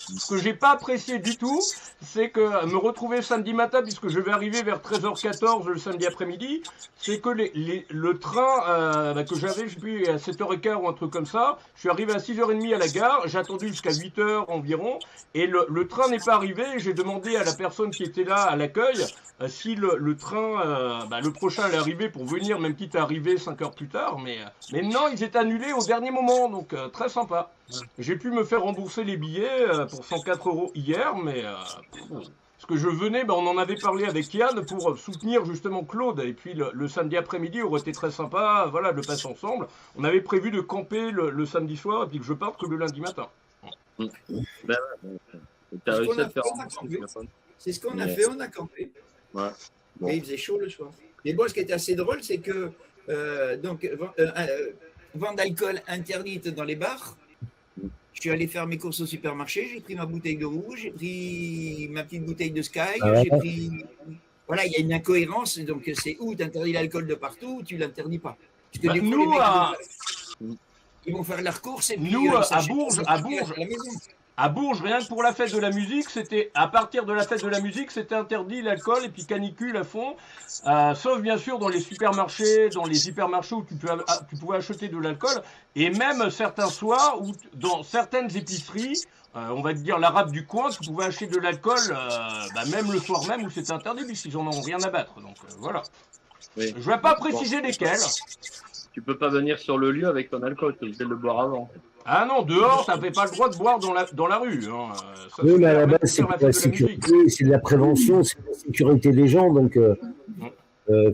Ce que j'ai pas apprécié du tout, c'est que me retrouver samedi matin, puisque je vais arriver vers 13h14 le samedi après-midi, c'est que le train que j'avais, je sais plus, à 7h15 ou un truc comme ça, je suis arrivé à 6h30 à la gare, j'ai attendu jusqu'à 8h environ, et le train n'est pas arrivé, j'ai demandé à la personne qui était là à l'accueil si le train, le prochain allait arriver pour venir, même quitte à arriver 5 heures plus tard, mais non, ils étaient annulés au dernier moment, donc très sympa. J'ai pu me faire rembourser les billets pour 104 € hier, mais parce que je venais, on en avait parlé avec Yann pour soutenir justement Claude, et puis le samedi après-midi aurait été très sympa, voilà, de passer ensemble. On avait prévu de camper le samedi soir, et puis que je parte que le lundi matin. T'as réussi à te faire C'est ce qu'on a fait, on a campé. Ouais. Bon. Et il faisait chaud le soir. Mais bon, ce qui était assez drôle, c'est que vente d'alcool interdite dans les bars. Je suis allé faire mes courses au supermarché, j'ai pris ma bouteille de rouge, j'ai pris ma petite bouteille de Sky, j'ai pris... Voilà, il y a une incohérence, donc c'est où tu interdis l'alcool de partout ou tu l'interdis pas. Parce que des fois, les mecs, ils vont faire leurs courses et puis... Nous, à Bourges, rien que pour la fête de la musique, c'était à partir de la fête de la musique, c'était interdit l'alcool et puis canicule à fond, sauf bien sûr dans les supermarchés, dans les hypermarchés où tu pouvais acheter de l'alcool, et même certains soirs où dans certaines épiceries, on va dire l'arabe du coin, tu pouvais acheter de l'alcool, même le soir même où c'était interdit puisqu'ils en ont rien à battre. Donc voilà. Oui. Je vais pas préciser lesquels. Tu peux pas venir sur le lieu avec ton alcool, tu es obligé de le boire avant. Ah non, dehors, ça n'avait pas le droit de boire dans la rue. Hein. Ça, oui, mais à la base, c'est de la sécurité, c'est de la prévention, c'est de la sécurité des gens, donc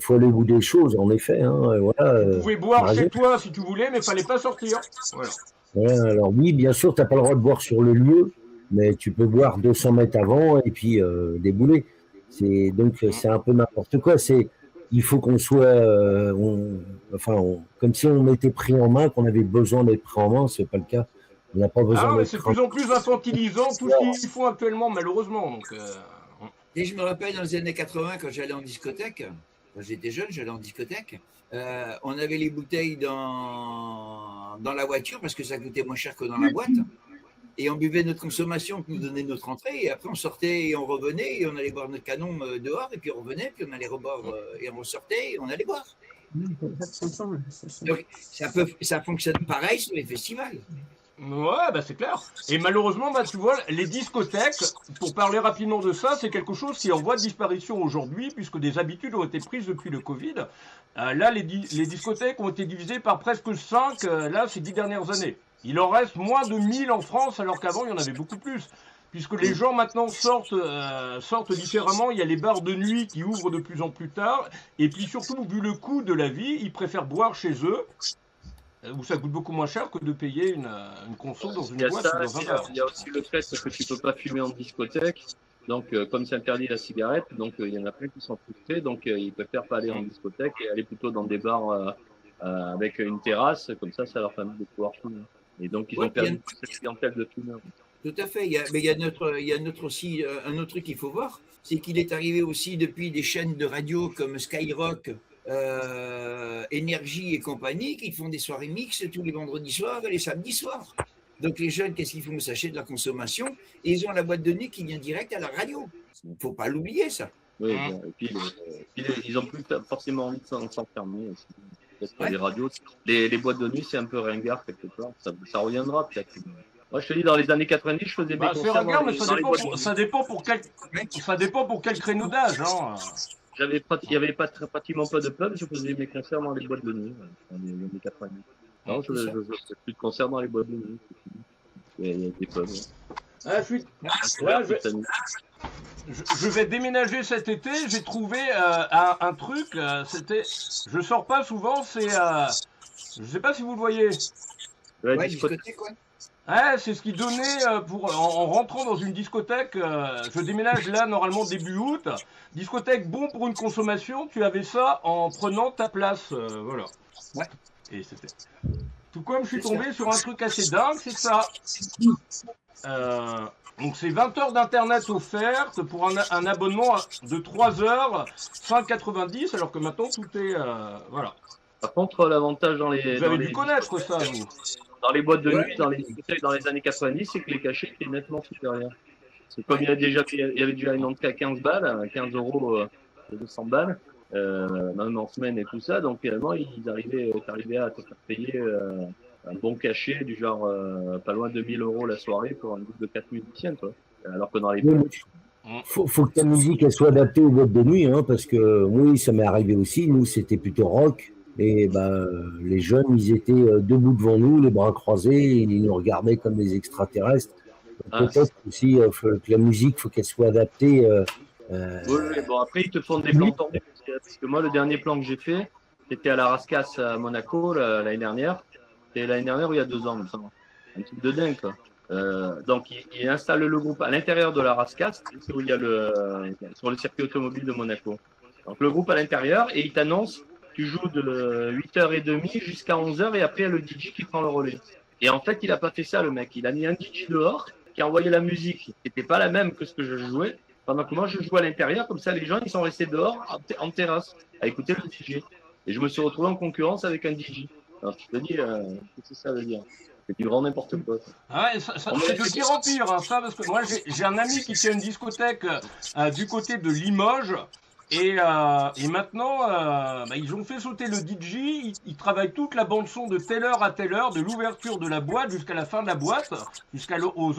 faut aller au bout des choses, en effet. Hein, voilà, tu pouvais boire chez toi si tu voulais, mais il fallait pas sortir. Voilà. Ouais, alors oui, bien sûr, tu n'as pas le droit de boire sur le lieu, mais tu peux boire 200 mètres avant et puis débouler. Donc c'est un peu n'importe quoi. Il faut qu'on soit, comme si on était pris en main, qu'on avait besoin d'être pris en main, c'est pas le cas. On n'a pas besoin d'être. C'est de plus en plus infantilisant tout ce qu'ils font actuellement, malheureusement. Donc, Et je me rappelle dans les années 80, quand j'allais en discothèque, quand j'étais jeune, j'allais en discothèque, on avait les bouteilles dans la voiture parce que ça coûtait moins cher que dans la boîte. Et on buvait notre consommation qui nous donnait notre entrée, et après on sortait et on revenait, et on allait boire notre canon dehors, et puis on revenait, puis on allait reboire, et on ressortait, et on allait boire. Donc ça fonctionne pareil sur les festivals. Ouais, c'est clair. Et malheureusement, tu vois, les discothèques, pour parler rapidement de ça, c'est quelque chose qui est en voie de disparition aujourd'hui, puisque des habitudes ont été prises depuis le Covid. Là, les discothèques ont été divisées par presque 5, là, ces 10 dernières années. Il en reste moins de 1000 en France, alors qu'avant, il y en avait beaucoup plus. Puisque les gens maintenant sortent différemment. Il y a les bars de nuit qui ouvrent de plus en plus tard. Et puis surtout, vu le coût de la vie, ils préfèrent boire chez eux, où ça coûte beaucoup moins cher que de payer une conso dans une boîte ou dans un bar. Il y a aussi le fait que tu ne peux pas fumer en discothèque. Donc, comme c'est interdit la cigarette, donc il y en a plein qui sont frustrés. Donc, ils préfèrent pas aller en discothèque et aller plutôt dans des bars avec une terrasse. Comme ça leur permet de pouvoir fumer. Et donc, ils ont perdu cette clientèle de fumeurs. Tout à fait. Mais il y a aussi un autre truc qu'il faut voir, c'est qu'il est arrivé aussi depuis des chaînes de radio comme Skyrock, Énergie et compagnie, qui font des soirées mixtes tous les vendredis soirs et les samedis soirs. Donc les jeunes, qu'est-ce qu'ils font? S'acheter de la consommation et ils ont la boîte de nuit qui vient direct à la radio. Il ne faut pas l'oublier, ça. Oui, et puis ils n'ont plus forcément envie de s'enfermer aussi. Parce que les radios, les boîtes de nuit, c'est un peu ringard quelque part. Ça reviendra peut-être. Moi, je te dis, dans les années 90, je faisais des concerts. C'est ringard, mais ça dépend pour quel créneau d'âge. Hein. Il n'y avait pratiquement pas de pub, je faisais mes concerts dans les boîtes de nuit, dans les années 90. Non, je ne fais plus de concerts dans les boîtes de nuit. Il y a des pubs. Je vais déménager cet été, j'ai trouvé un truc, je sors pas souvent, je sais pas si vous le voyez. Discothèque, quoi. Ouais, c'est ce qui donnait en rentrant dans une discothèque. Je déménage là normalement début août. Discothèque bon pour une consommation. Tu avais ça en prenant ta place, voilà. Ouais. Et c'était. Tout comme je suis tombé sur un truc assez dingue, c'est ça. Donc c'est 20 heures d'internet offertes pour un abonnement de 3 heures, 5,90, alors que maintenant tout est voilà. Par contre, l'avantage dans les... Vous avez dû connaître ça, vous. dans les boîtes de nuit, dans les discothèques dans les années 90, c'est que les cachets étaient nettement supérieurs. Parce que comme il y avait déjà une entrée à 15 balles, 15 € de 200 balles, même en semaine et tout ça, donc finalement, t'arrivais à te faire payer un bon cachet du genre pas loin de 1000 € la soirée pour un groupe de 4 musiciens, quoi. Alors que dans les Faut que ta musique elle soit adaptée aux boîtes de nuit, hein, parce que oui, ça m'est arrivé aussi. Nous, c'était plutôt rock. Et les jeunes, ils étaient debout devant nous, les bras croisés, et ils nous regardaient comme des extraterrestres. Peut-être aussi que la musique, faut qu'elle soit adaptée. Oui, bon, après, ils te font des plans tordus. Parce que moi, le dernier plan que j'ai fait, c'était à la Rascasse à Monaco l'année dernière. C'était l'année dernière ou il y a 2 ans, il me semble. Un truc de dingue, quoi. Donc, il installe le groupe à l'intérieur de la Rascasse, où il y a sur le circuit automobile de Monaco. Donc, le groupe à l'intérieur, et il t'annonce, tu joues de 8h30 jusqu'à 11h, et après, il y a le DJ qui prend le relais. Et en fait, il n'a pas fait ça, le mec. Il a mis un DJ dehors, qui a envoyé la musique, qui n'était pas la même que ce que je jouais, pendant que moi, je jouais à l'intérieur. Comme ça, les gens, ils sont restés dehors, en terrasse, à écouter le DJ. Et je me suis retrouvé en concurrence avec un DJ. Alors, je te dis, qu'est-ce que ça veut dire? C'est du grand n'importe quoi. Ah ouais, c'est de pire en pire, hein, ça, parce que moi j'ai un ami qui tient une discothèque du côté de Limoges, et maintenant ils ont fait sauter le DJ, ils travaillent toute la bande son de telle heure à telle heure, de l'ouverture de la boîte jusqu'à la fin de la boîte, aux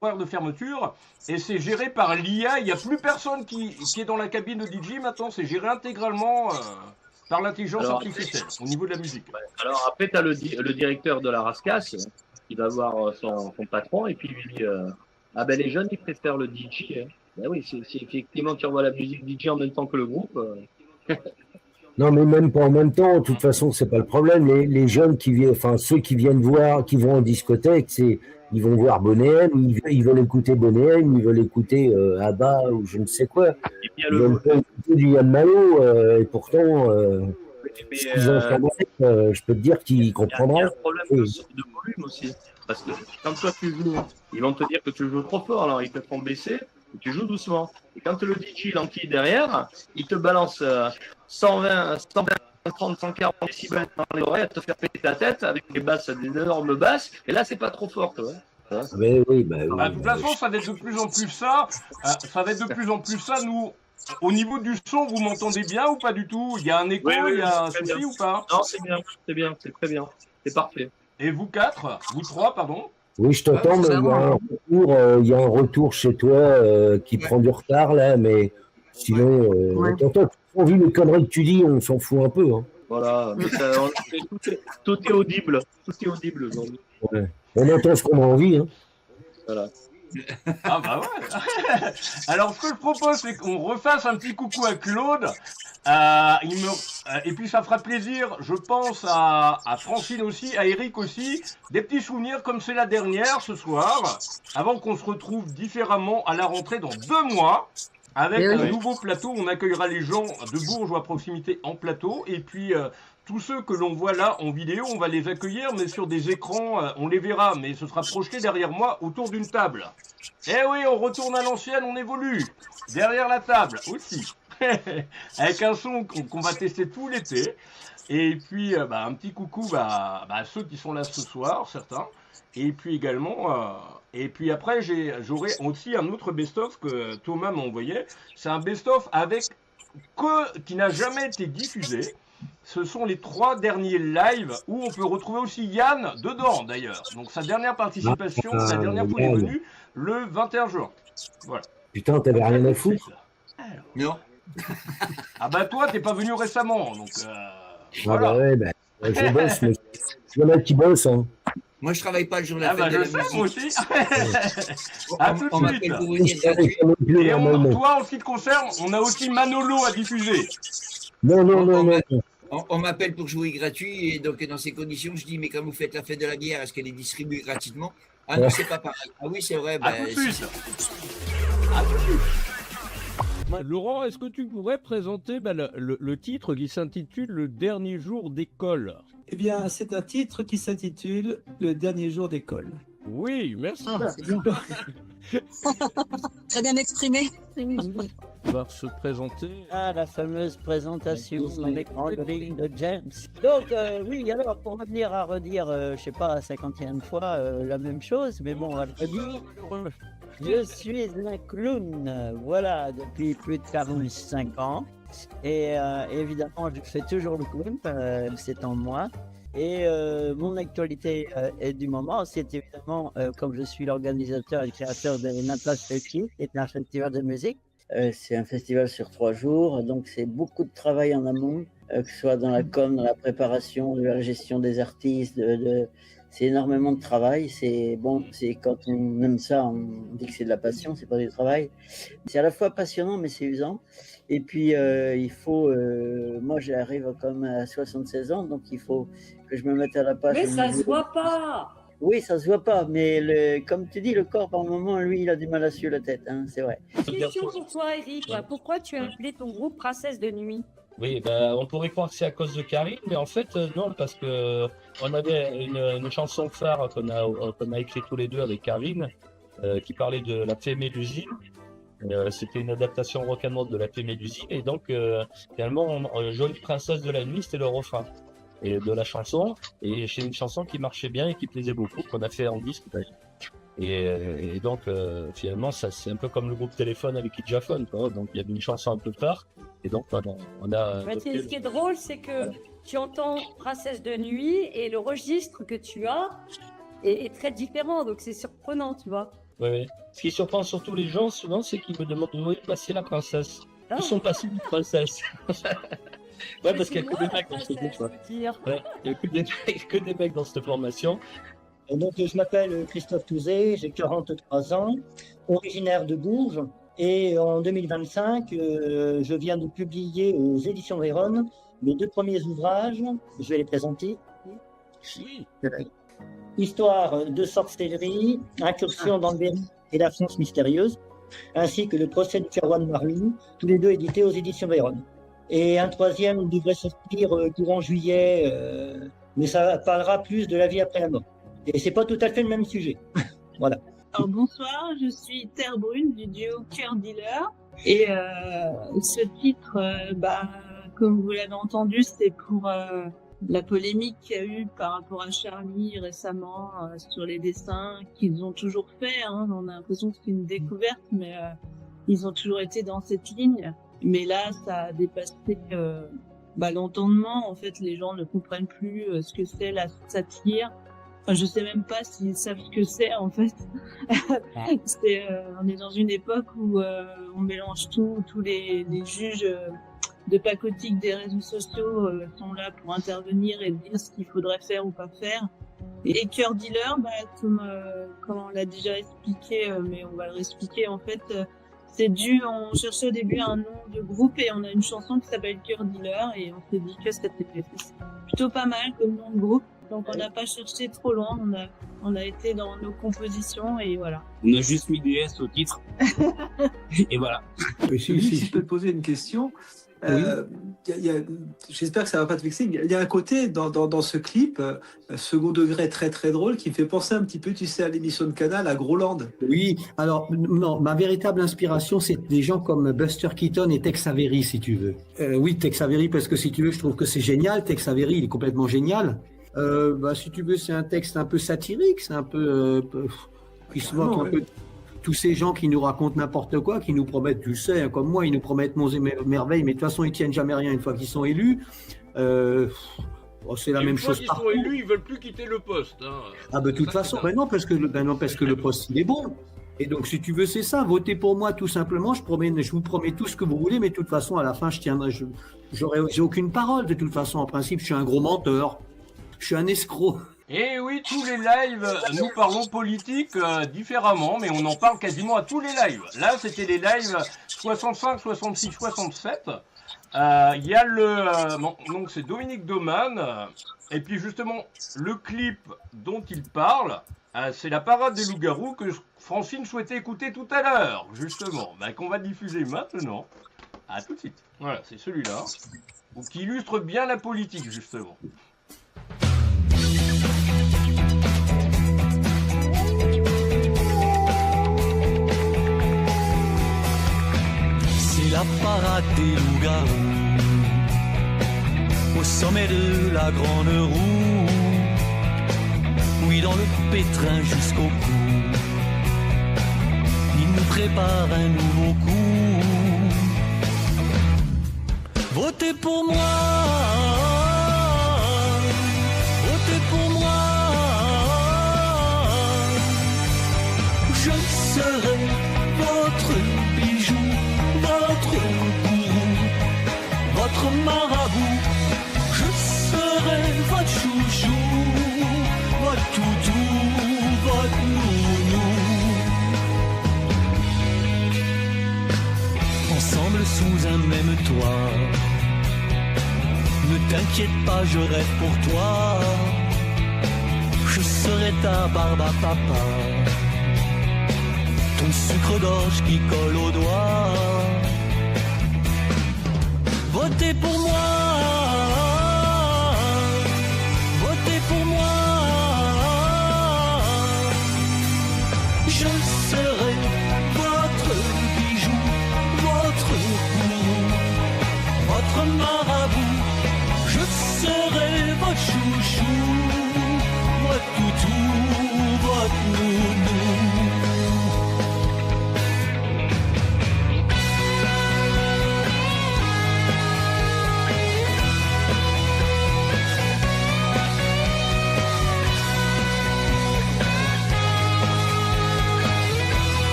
horaires de fermeture, et c'est géré par l'IA, il n'y a plus personne qui est dans la cabine de DJ maintenant, c'est géré intégralement par l'intelligence artificielle, au niveau de la musique. Alors après, tu as le directeur de la Rascasse qui va voir son patron et puis lui dit ah ben les jeunes, ils préfèrent le DJ. Hein. Ben oui, si effectivement tu envoies la musique DJ en même temps que le groupe. Non, mais même pas en même temps. De toute façon, c'est pas le problème. Les jeunes qui viennent, enfin ceux qui viennent voir, qui vont en discothèque, ils vont voir Bonnet M, ils veulent écouter Bonnet M, ils veulent écouter ABBA ou je ne sais quoi. Ils veulent pas écouter du Yann Malo, et pourtant, je peux te dire qu'ils comprendront. Il y a un problème de volume aussi. Parce que quand toi tu joues, ils vont te dire que tu joues trop fort, alors ils te font baisser, et tu joues doucement. Et quand le DJ l'enquille derrière, il te balance 120, 130, 140 décibels dans les oreilles à te faire péter ta tête avec des énormes basses, et là c'est pas trop fort, toi. Mais oui, de toute façon, ça va être de plus en plus ça. Nous, au niveau du son, vous m'entendez bien ou pas du tout? Il y a un écho, il y a un souci ou pas? Non, c'est bien, c'est très bien, c'est parfait. Et vous trois, pardon? Oui, je t'entends, mais il y a un retour chez toi qui prend du retard là, mais sinon, on t'entend. Vu les conneries que tu dis, on s'en fout un peu. Hein. Voilà, mais tout est audible. Tout est audible aujourd'hui. Ouais. On entend ce qu'on a envie. Hein. Voilà. Ah bah ouais. Alors ce que je propose, c'est qu'on refasse un petit coucou à Claude. Et puis ça fera plaisir, je pense, à Francine aussi, à Eric aussi, des petits souvenirs comme c'est la dernière ce soir, avant qu'on se retrouve différemment à la rentrée dans 2 mois. Avec un nouveau plateau, on accueillera les gens de Bourges ou à proximité en plateau. Et puis, tous ceux que l'on voit là en vidéo, on va les accueillir, mais sur des écrans, on les verra. Mais ce sera projeté derrière moi, autour d'une table. Eh oui, on retourne à l'ancienne, on évolue. Derrière la table aussi. Avec un son qu'on va tester tout l'été. Et puis, un petit coucou à ceux qui sont là ce soir, certains. Et puis également... Et puis après, j'aurai aussi un autre best-of que Thomas m'a envoyé. C'est un best-of qui n'a jamais été diffusé. Ce sont les 3 derniers lives où on peut retrouver aussi Yann dedans d'ailleurs. Donc sa dernière participation, sa dernière fois est venue le 21 juin. Voilà. Putain, t'avais rien à foutre? Non. Ah bah toi, t'es pas venu récemment, donc voilà. Je bosse, mais il y en a qui bossent. Hein. Moi, je travaille pas le jour de la fête de la musique. Moi aussi. À tout de suite. Pour vous dire gratuit. Et toi, en ce qui te concerne, on a aussi Manolo à diffuser. Non. On m'appelle pour jouer gratuit, et donc dans ces conditions, je dis, mais quand vous faites la fête de la bière, est-ce qu'elle est distribuée gratuitement? Ah non, c'est pas pareil. Ah oui, c'est vrai. À tout de suite. Laurent, est-ce que tu pourrais présenter le titre qui s'intitule « Le dernier jour d'école » ? Eh bien, c'est un titre qui s'intitule « Le dernier jour d'école ». Oui, merci. Très bien exprimé. va se présenter. Ah, la fameuse présentation avec André de James. Donc, oui, alors, pour revenir à redire, je sais pas, la 50e fois, la même chose, mais bon, on va le redire. Je suis un clown, voilà, depuis plus de 45 ans. Et évidemment, je fais toujours le clown, c'est en moi. Et mon actualité est du moment, c'est évidemment, comme je suis l'organisateur et le créateur de Natlas Festival, qui est un festival de musique. C'est un festival sur 3 jours, donc c'est beaucoup de travail en amont, que ce soit dans la com, dans la préparation, de la gestion des artistes, c'est énormément de travail. C'est bon, c'est quand on aime ça, on dit que c'est de la passion, c'est pas du travail. C'est à la fois passionnant, mais c'est usant. Et puis il faut, moi j'arrive comme à 76 ans, donc il faut que je me mette à la page. Mais ça se voit pas. Oui, ça se voit pas, mais comme tu dis, le corps, par moment, lui, il a du mal à suivre la tête, hein, c'est vrai. Question pour toi, Eric. Pourquoi tu as appelé ton groupe Princesse de Nuit? Oui, on pourrait croire que c'est à cause de Karine, mais en fait, non, parce que on avait une chanson phare qu'on a écrit tous les deux avec Karine, qui parlait de la fée Mélusine. C'était une adaptation rock'n'roll de la fée Mélusine, et donc, finalement, Jolie Princesse de la Nuit, c'était le refrain et de la chanson, et c'est une chanson qui marchait bien et qui plaisait beaucoup, qu'on a fait en disque d'ailleurs. Et donc finalement ça c'est un peu comme le groupe Téléphone avec Idjaphone, quoi. Donc il y avait une chanson un peu phare, et donc on a Ce qui est drôle, c'est que tu entends Princesse de Nuit et le registre que tu as est très différent, donc c'est surprenant, tu vois. Oui. Ce qui surprend surtout les gens souvent, c'est qu'ils me demandent où est passée la princesse. Où sont passées les princesses? Ouais, parce qu'il n'y a que des mecs dans ce groupe. Ouais, il n'y a que des mecs dans cette formation. Donc, je m'appelle Christophe Touzé, j'ai 43 ans, originaire de Bourges. Et en 2025, je viens de publier aux éditions Véronne mes 2 premiers ouvrages. Je vais les présenter. Oui. Histoire de sorcellerie, incursion dans le Berry et la France mystérieuse, ainsi que le procès du Ferroy de Marly, tous les 2 édités aux éditions Véronne. Et un 3e devrait sortir courant juillet, mais ça parlera plus de la vie après la mort. Et c'est pas tout à fait le même sujet. Voilà. Alors bonsoir, je suis Terre Brune du duo Cœur Dealer. Et ce titre, comme vous l'avez entendu, c'est pour la polémique qu'il y a eu par rapport à Charlie récemment sur les dessins qu'ils ont toujours fait. Hein. On a l'impression que c'est une découverte, mais ils ont toujours été dans cette ligne. Mais là, ça a dépassé l'entendement. En fait, les gens ne comprennent plus ce que c'est la satire. Enfin, je sais même pas s'ils savent ce que c'est, en fait. On est dans une époque où on mélange tout. Tous les juges de pacotille des réseaux sociaux sont là pour intervenir et dire ce qu'il faudrait faire ou pas faire. Et Cœur Dealer, comme on l'a déjà expliqué, mais on va le réexpliquer, en fait... on cherchait au début un nom de groupe et on a une chanson qui s'appelle Cœur Dealer et on s'est dit que c'était plutôt pas mal comme nom de groupe. Donc on n'a pas cherché trop loin, on a été dans nos compositions et voilà. On a juste mis des S au titre. Et voilà. Si je peux te poser une question. Oui. J'espère que ça va pas te vexer. Il y a un côté dans ce clip, second degré très très drôle, qui me fait penser un petit peu, tu sais, à l'émission de Canal, à Groland. Oui, alors non, ma véritable inspiration, c'est des gens comme Buster Keaton et Tex Avery, si tu veux. Oui, Tex Avery, parce que si tu veux, je trouve que c'est génial. Tex Avery, il est complètement génial. Si tu veux, c'est un texte un peu satirique, c'est un peu qui se moque un peu. Tous ces gens qui nous racontent n'importe quoi, qui nous promettent, tu sais, hein, comme moi, ils nous promettent monts et merveilles, mais de toute façon, ils tiennent jamais rien une fois qu'ils sont élus. C'est la même chose. Une fois qu'ils sont élus, ils veulent plus quitter le poste. Hein. Ah de toute façon, non, parce que le poste, il est bon. Et donc, si tu veux, c'est ça. Votez pour moi, tout simplement. Je vous promets tout ce que vous voulez, mais de toute façon, à la fin, j'ai aucune parole. De toute façon, en principe, je suis un gros menteur. Je suis un escroc. Et oui, tous les lives, nous parlons politique différemment, mais on en parle quasiment à tous les lives. Là, c'était les lives 65, 66, 67. Il y a donc c'est Dominique Doman, et puis justement, le clip dont il parle, c'est la parade des loups-garous que Francine souhaitait écouter tout à l'heure, justement, qu'on va diffuser maintenant. À tout de suite. Voilà, c'est celui-là, qui illustre bien la politique, justement. la parade des loups-garous, au sommet de la grande roue, oui dans le pétrin jusqu'au cou, il nous prépare un nouveau coup. Votez pour moi, votez pour moi, je serai votre bijou, votre gourou, votre marabout, je serai votre chouchou, votre toutou, votre nounou. Ensemble sous un même toit, ne t'inquiète pas, je rêve pour toi, je serai ta barbe à papa, ton sucre d'orge qui colle aux doigts. Votez pour moi, votez pour moi, je serai votre bijou, votre gourou, votre marabout, je serai votre chouchou, votre toutou, votre nounou.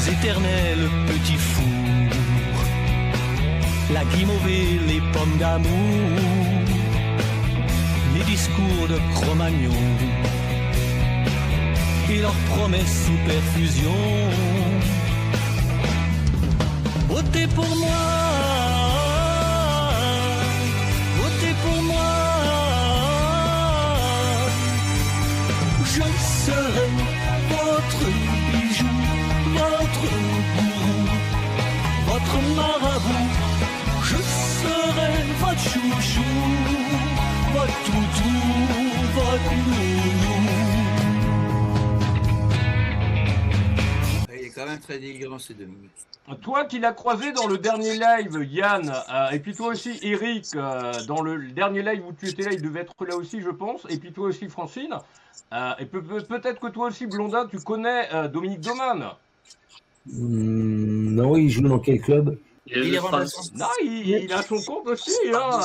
Éternel petit four, la guimauve et les pommes d'amour, les discours de Cro-Magnon et leurs promesses sous perfusion. Votez pour moi, votez pour moi, je serai votre bijou, votre gourou, votre marabout, je serai votre chouchou, votre toutou, votre nounou. Il est quand même très délirant ces 2 minutes. Toi qui l'as croisé dans le dernier live, Yann, et puis toi aussi, Eric, dans le dernier live où tu étais là, il devait être là aussi, je pense, et puis toi aussi, Francine, et peut-être que toi aussi, Blondin, tu connais Dominique Doman. Non, il joue dans quel club? Il est remplaçant. Non, il a son compte aussi. Hein.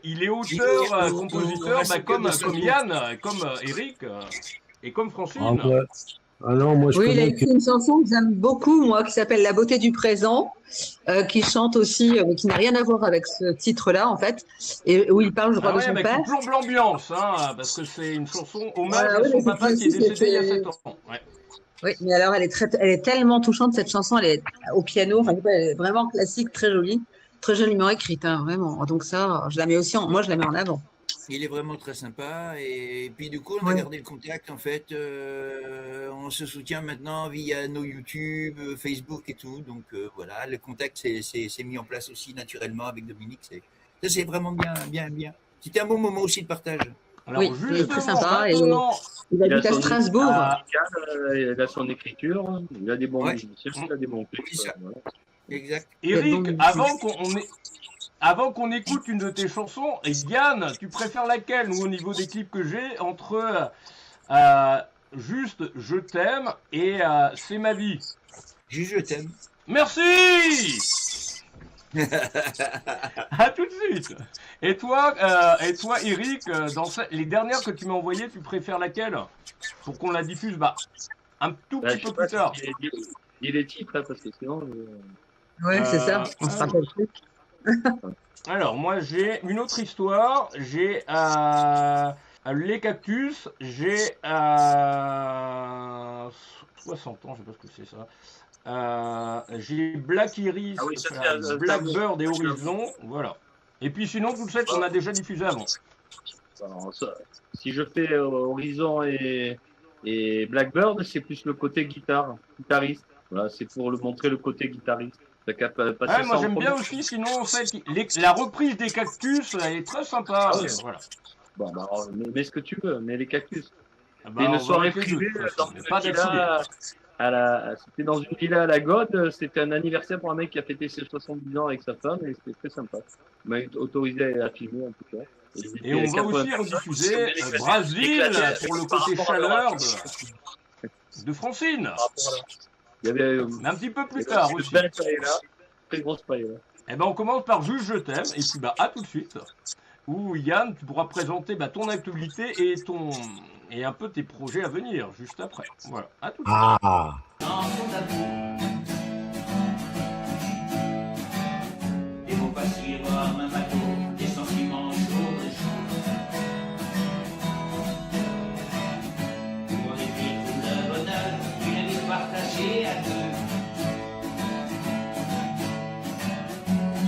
Il est auteur, compositeur, comme Yann, comme Eric et comme Francine. Ah, ouais. Ah non, moi je Oui, il a connais écrit une chanson que j'aime beaucoup, moi, qui s'appelle La beauté du présent, qui chante aussi, qui n'a rien à voir avec ce titre-là, en fait, et où il parle, je crois, de son mais père. qui plombe l'ambiance, hein, parce que c'est une chanson hommage à son papa qui est décédé il y a 7 ans. Ouais. Oui, mais alors elle est tellement touchante, cette chanson, elle est au piano, enfin, elle est vraiment classique, très jolie, très joliment écrite, hein, vraiment. Donc ça, je la mets aussi, moi je la mets en avant. Il est vraiment très sympa et puis du coup on a gardé le contact en fait, on se soutient maintenant via nos YouTube, Facebook et tout, donc voilà, le contact s'est mis en place aussi naturellement avec Dominique, c'est vraiment bien. C'était un bon moment aussi de partage. Alors, oui, il est très sympa et il habite à Strasbourg. Il a son écriture, il a des bons musiciens, il a des bons clips. Voilà. Exact. Eric, avant qu'on écoute une de tes chansons, Yann, tu préfères laquelle, ou au niveau des clips que j'ai, entre juste Je t'aime et C'est ma vie? Juste Je t'aime. Merci. À tout de suite. Et toi, Eric, dans les dernières que tu m'as envoyées, tu préfères laquelle? Pour qu'on la diffuse un tout petit peu plus tard. Dis les titres, hein, parce que sinon... Ouais, c'est ça, on se rappelle plus. Alors, moi, j'ai une autre histoire. J'ai les cactus. J'ai 60 ans, je sais pas ce que c'est ça. J'ai Black Iris, Blackbird et Horizon. Voilà. Et puis sinon, tout ça qu'on a déjà diffusé avant. Alors, si je fais Horizon et Blackbird, c'est plus le côté guitariste. Voilà, c'est pour montrer le côté guitariste. T'as qu'à passer Ouais, ça moi en j'aime bien premier. aussi, sinon en fait, la reprise des Cactus, elle est très sympa. Ah ouais. Voilà. Bon, bah, alors, mets ce que tu veux, mets les Cactus. Ah C'était bah, on une va soirée mettre les deux, privée de toute façon, dans y a une pas villa c'était dans une villa à la Gode. C'était un anniversaire pour un mec qui a fêté ses 70 ans avec sa femme et c'était très sympa. Il m'a autorisé à filmer en tout cas. Et on va aussi rediffuser Brasil pour le côté chaleur de Francine. Il y avait Mais un petit peu plus tard aussi. belle paella, très grosse paella. Eh ben on commence par Juste je t'aime et puis bah à tout de suite. Où Yann, tu pourras présenter ton actualité et un peu tes projets à venir juste après. Voilà, à tout de suite. Ah. Et vos passés voir un bateau, des sentiments chauds et chauds. Pour en éviter tout le bonheur, une vie partagée à deux.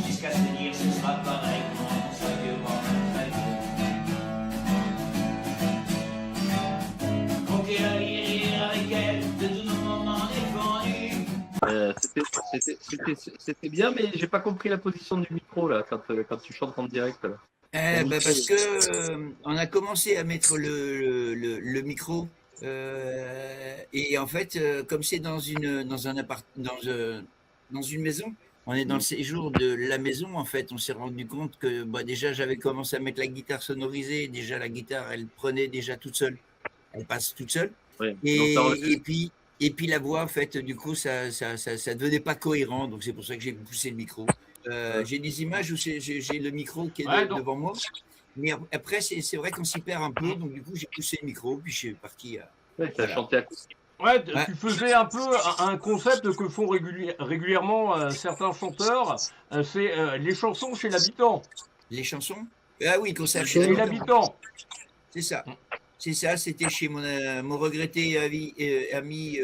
Jusqu'à se dire ce sera pareil quand on soit vieux, quand on sera vieux. Conquérir avec elle de tous nos moments défendus. C'était bien, mais j'ai pas compris la position du micro là quand tu chantes en direct. Là. Parce que on a commencé à mettre le micro et en fait comme c'est dans une maison, on est dans le séjour de la maison en fait, on s'est rendu compte que déjà j'avais commencé à mettre la guitare sonorisée, déjà la guitare elle prenait déjà toute seule, elle passe toute seule et puis la voix en fait du coup ça devenait pas cohérent, donc c'est pour ça que j'ai poussé le micro. J'ai des images où j'ai le micro qui est devant moi, mais après c'est vrai qu'on s'y perd un peu, donc du coup j'ai poussé le micro puis je suis parti t'as chanté acoustique. Ouais, tu faisais un peu un concept que font régulièrement certains chanteurs, c'est les chansons chez l'habitant. Les chansons? Ah oui, concert chez l'habitant. C'est ça. C'est ça, c'était chez mon regretté ami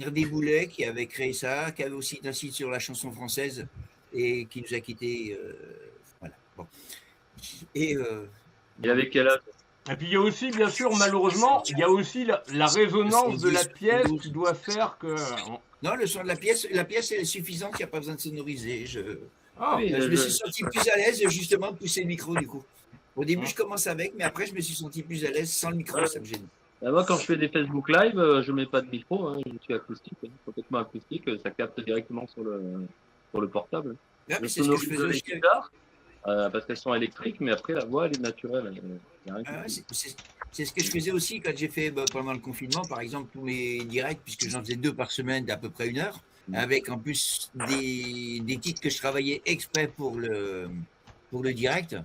Hervé Boulet qui avait créé ça, qui avait aussi un site sur la chanson française et qui nous a quittés. Voilà. Bon. Et avec quel âge? Et puis il y a aussi, bien sûr, malheureusement, il y a aussi la résonance de la pièce qui doit faire que... Non, le son de la pièce est suffisante, il n'y a pas besoin de sonoriser. Je me suis senti plus à l'aise justement de pousser le micro du coup. Au début, je commence avec, mais après, je me suis senti plus à l'aise sans le micro, ça me gêne. Moi, quand je fais des Facebook Live, je mets pas de micro, je suis acoustique, complètement acoustique, ça capte directement sur le portable. Ah, mais c'est ce que je faisais aussi. Parce qu'elles sont électriques, mais après la voix elle est naturelle. C'est ce que je faisais aussi quand j'ai fait pendant le confinement, par exemple tous mes directs, puisque j'en faisais 2 par semaine d'à peu près 1 heure, avec en plus des titres que je travaillais exprès pour le direct.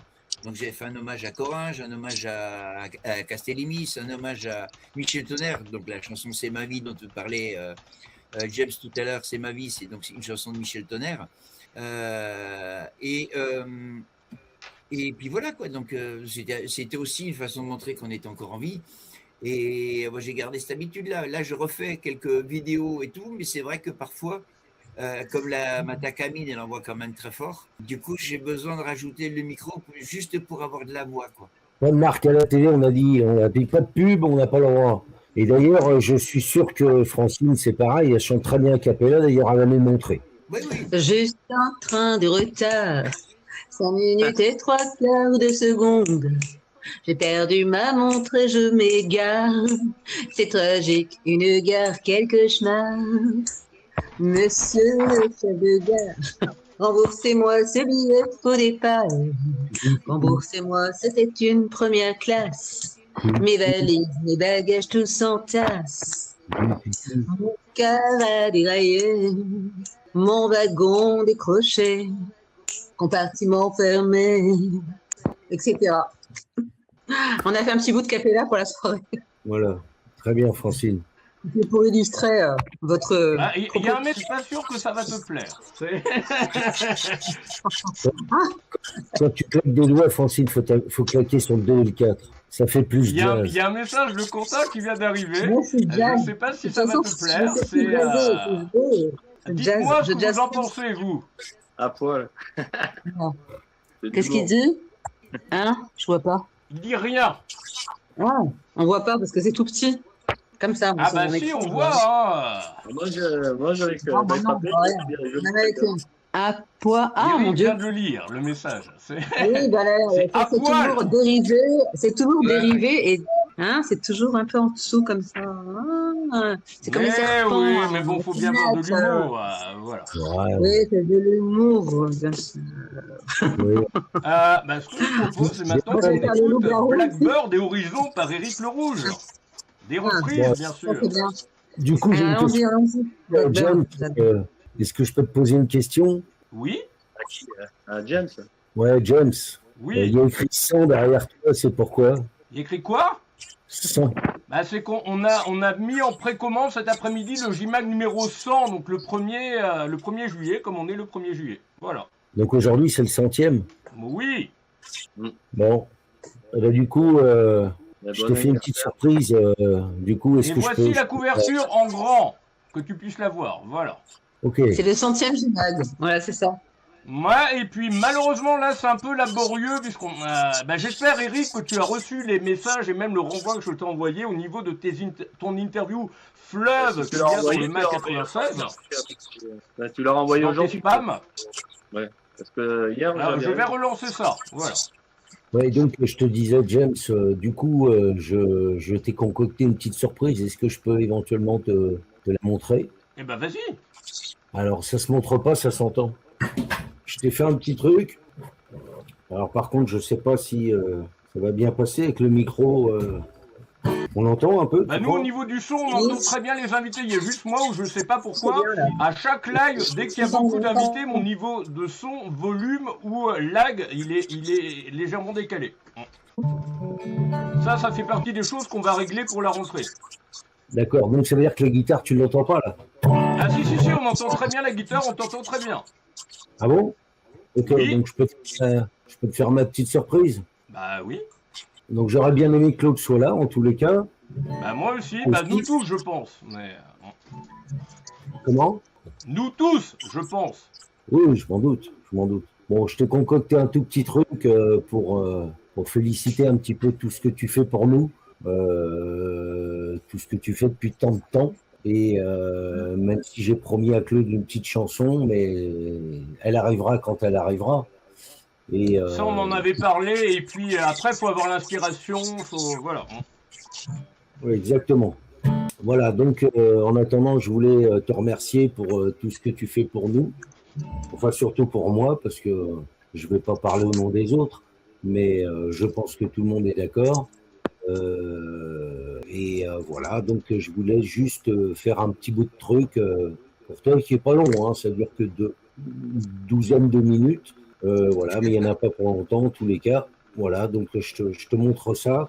Donc j'ai fait un hommage à Coringe, un hommage à Castellimis, un hommage à Michel Tonnerre, donc la chanson C'est ma vie dont tu parlais James tout à l'heure, C'est ma vie, c'est donc une chanson de Michel Tonnerre. Et puis voilà quoi, donc c'était aussi une façon de montrer qu'on était encore en vie. Et moi j'ai gardé cette habitude là je refais quelques vidéos et tout, mais c'est vrai que parfois comme ma Takamine elle envoie quand même très fort, du coup j'ai besoin de rajouter le micro juste pour avoir de la voix quoi. Pas de marque à la télé, on a dit pas de pub, on n'a pas le droit. Et d'ailleurs je suis sûr que Francine c'est pareil, elle chante très bien a cappella, d'ailleurs elle va me le montrer. Oui. Juste un train de retard, 5 minutes et 3 quarts de seconde. J'ai perdu ma montre et je m'égare. C'est tragique, une gare, quel cauchemar. Monsieur le chef de gare, remboursez-moi ce billet au départ. Remboursez-moi, c'était une première classe. Mes valises, mes bagages, tout s'entasse. Mon cœur a déraillé. Mon wagon décroché, compartiment fermé, etc. On a fait un petit bout de capella pour la soirée. Voilà, très bien Francine. C'est pour illustrer votre... Il y a un mec, je suis pas sûr que ça va te plaire. Quand tu claques des doigts, Francine, faut claquer sur le 2 et le 4. Ça fait plus il jazz. y a un message de contact qui vient d'arriver. Moi, je ne sais pas si ça va te plaire. Dites-moi ce que vous en pensez, vous. À poil. Qu'est-ce qu'il dit? Hein? Je vois pas. Il dit rien. Ah, on voit pas parce que c'est tout petit. Comme ça. Ah bah si, on voit. Hein. Moi, avec Non, bah non, Frappé, ouais. je dirais, je Même avec à poids. Ah Eric mon Dieu. vient de le lire, le message. C'est Oui, bah là, c'est ça, à c'est poil. toujours dérivé. C'est toujours dérivé et hein, c'est toujours un peu en dessous comme ça. Ah, c'est comme les serpents. Oui, hein, mais bon, les faut bien avoir de pinettes, l'humour. Voilà. Ouais, Oui, c'est de l'humour, bien sûr. oui. Bah, ce que je propose, c'est maintenant Moi, qu'on je vais faire le écoute loup-garou. Blackbird et Horizon par Éric le Rouge. Des reprises, bon, bien Ça, sûr. c'est bien. Du coup, j'ai une Allons-y, question. allons-y. John, J'adore. est-ce que je peux te poser une question? Oui, À qui À James. Ouais, James. oui. Il y a écrit 100 derrière toi, c'est pourquoi? Il écrit quoi? 100. Bah, c'est qu'on a mis en précommande cet après-midi le JMAG numéro 100, donc le 1er juillet, comme on est le 1er juillet. Voilà. Donc aujourd'hui, c'est le 100e. Oui. Bon. Eh ben, du coup, je te fais une petite surprise. Du coup, est-ce Et que je voici peux... la couverture en grand, que tu puisses la voir. Voilà. Ok. C'est le 100e JMAG. Voilà, c'est ça. Ouais, et puis malheureusement là c'est un peu laborieux puisqu'on j'espère Eric que tu as reçu les messages et même le renvoi que je t'ai envoyé au niveau de ton interview Fleuve Tu qui l'as vient sur envoyé, le Mac 96 tu l'as renvoyé dans tes aujourd'hui. spams. Ouais, parce que hier, Alors, je j'avais- vais relancer ça. Voilà. Ouais, donc je te disais, James, du coup, je t'ai concocté une petite surprise. Est-ce que je peux éventuellement te la montrer? Eh ben vas-y. Alors, ça se montre pas, ça s'entend. Je t'ai fait un petit truc. Alors, par contre, je sais pas si ça va bien passer avec le micro. On entend un peu? Bah tu nous au crois? niveau du son on entend très bien les invités. Il y a juste moi où je sais pas pourquoi à chaque live dès qu'il y a beaucoup d'invités mon niveau de son, volume ou lag il est légèrement décalé. Ça fait partie des choses qu'on va régler pour la rentrée. D'accord, donc ça veut dire que la guitare, tu l'entends pas là? Ah si, on entend très bien la guitare, on t'entend très bien. Ah bon? Ok, Oui. donc je peux te faire ma petite surprise. Bah oui. Donc j'aurais bien aimé que Claude soit là, en tous les cas. Bah moi aussi, bah nous tous je pense. Mais Comment? nous tous, je pense. Oui, je m'en doute, Bon, je t'ai concocté un tout petit truc pour féliciter un petit peu tout ce que tu fais pour nous, tout ce que tu fais depuis tant de temps. Et même si j'ai promis à Claude une petite chanson, mais elle arrivera quand elle arrivera. Et, Ça on en avait parlé et puis après faut avoir l'inspiration, voilà. oui, exactement. Voilà, donc en attendant, je voulais te remercier pour tout ce que tu fais pour nous. Enfin, surtout pour moi, parce que je ne vais pas parler au nom des autres, mais je pense que tout le monde est d'accord. Voilà, donc je voulais juste faire un petit bout de truc pour toi qui n'est pas long, hein, ça dure que douzaine de minutes. Voilà, mais il n'y en a pas pour longtemps, en tous les cas. Voilà, donc je te montre ça.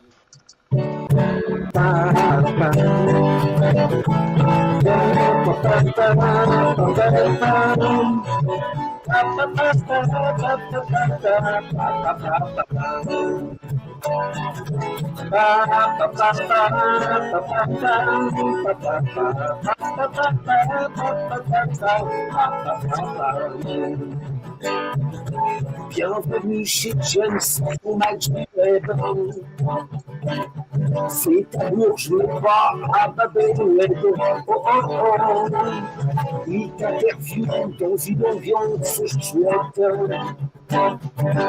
Bienvenue chez James, au match du web. C'est à Bourges, mais pas à Babel. Oh oh oh. Il t'interviewe dans une ambiance chouette.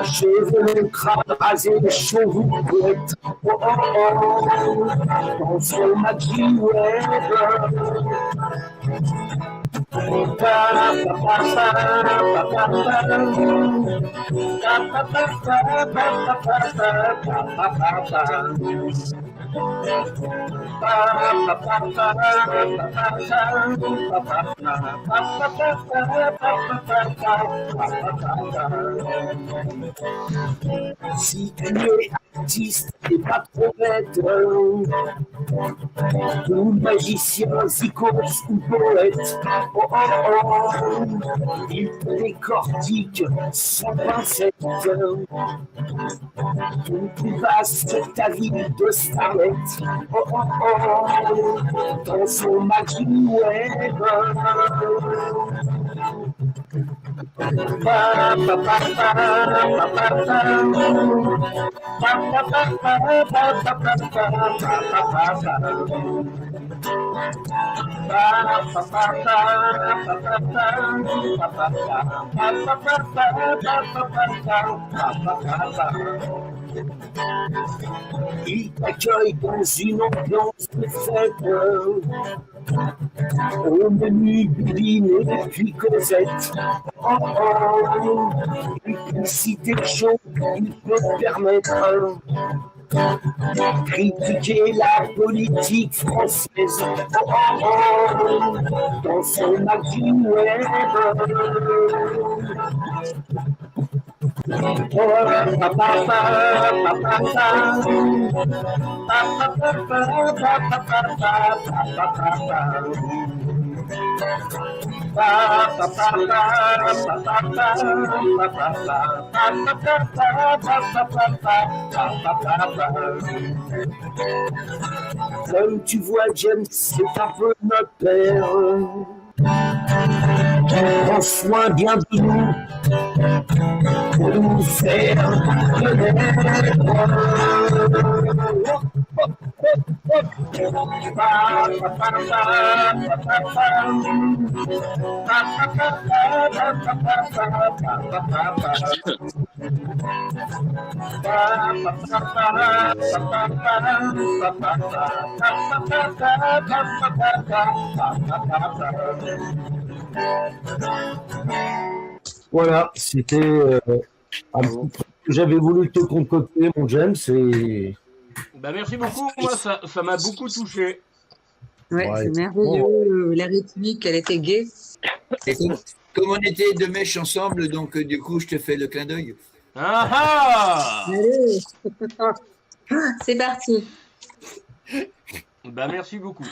Cheveux longs, crâne rasé, cheveux poètes. Oh oh oh. Dans son match du web. Si tu es artiste et pas trop bête, ou magicien, zikos ou poète, oh oh oh, il te décortique sans pincette. Ton plus vaste ta vie de starlet, oh oh oh, dans son magie web. Il t'accueille dans une ambiance de fête. Au menu du dîner, puis Cosette. Oh oh, et puis si t'es chaud, il peut te permettre critiquer la politique française. Oh oh, dans son magazine web. Comme tu vois, James, c'est un peu notre père. Prends soin bien de nous pour nous faire Voilà, c'était un petit truc que j'avais voulu te concocter, mon James. Et... Bah, merci beaucoup, moi ça m'a beaucoup touché. Ouais, c'est merveilleux. La rythmique, elle était gaie. Et comme on était deux mèches ensemble, donc du coup, je te fais le clin d'œil. Ah ah! Allez, c'est parti. Bah, merci beaucoup.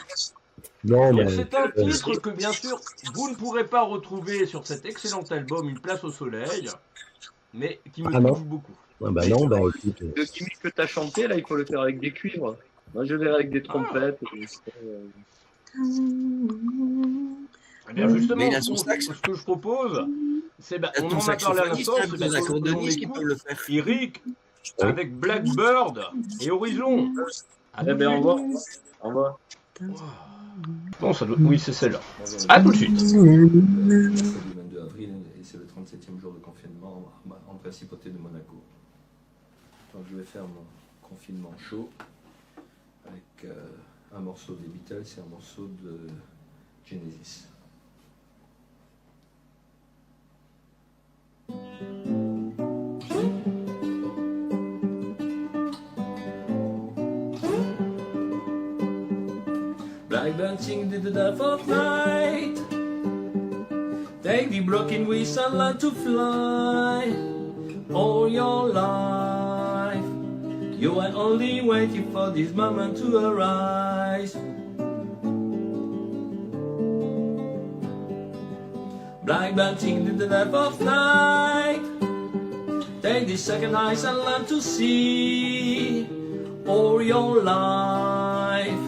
Non, Donc, mais... c'est un titre que, bien sûr, vous ne pourrez pas retrouver sur cet excellent album Une place au soleil, mais qui me touche beaucoup. Ah bah non, bah écoute. Le gimmick que tu as chanté, là, il faut le faire avec des cuivres. Moi, je vais avec des trompettes. Eh bien, justement, ce que je propose, c'est on en a parlé à l'instant, c'est Eric avec Blackbird et Horizon. Eh bien, au revoir. Au revoir. Bon, ça doit... Oui, c'est celle-là. À tout de suite. C'est le 22 avril et c'est le 37e jour de confinement en principauté de Monaco. Donc je vais faire mon confinement chaud avec un morceau des Beatles et un morceau de Genesis. Blackbird sing to the death of night. Take the broken wings and learn to fly. All your life, you are only waiting for this moment to arise. Blackbird sing to the death of night. Take the second eyes and learn to see. All your life,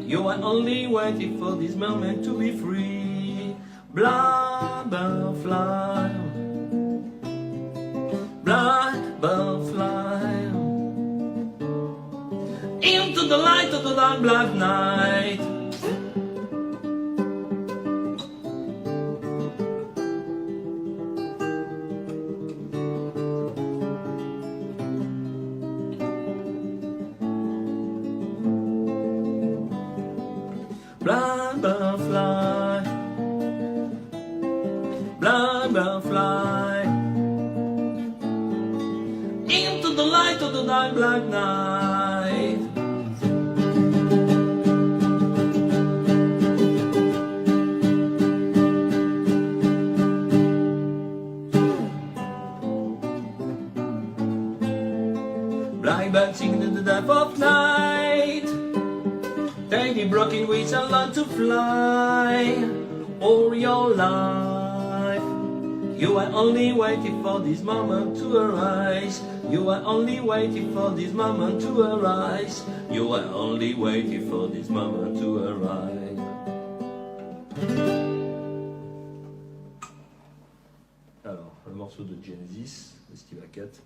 you are only waiting for this moment to be free. Blackbird fly, blackbird fly into the light of the dark black night. Blackbird fly, blackbird fly into the light of the dark black night. Blackbird singing in the depth of night. Take the broken wings and learn to fly. All your life, you are only waiting for this moment to arise. You are only waiting for this moment to arise. You are only waiting for this moment to arise. Voilà. morceau de Genesis, de Steve Hackett.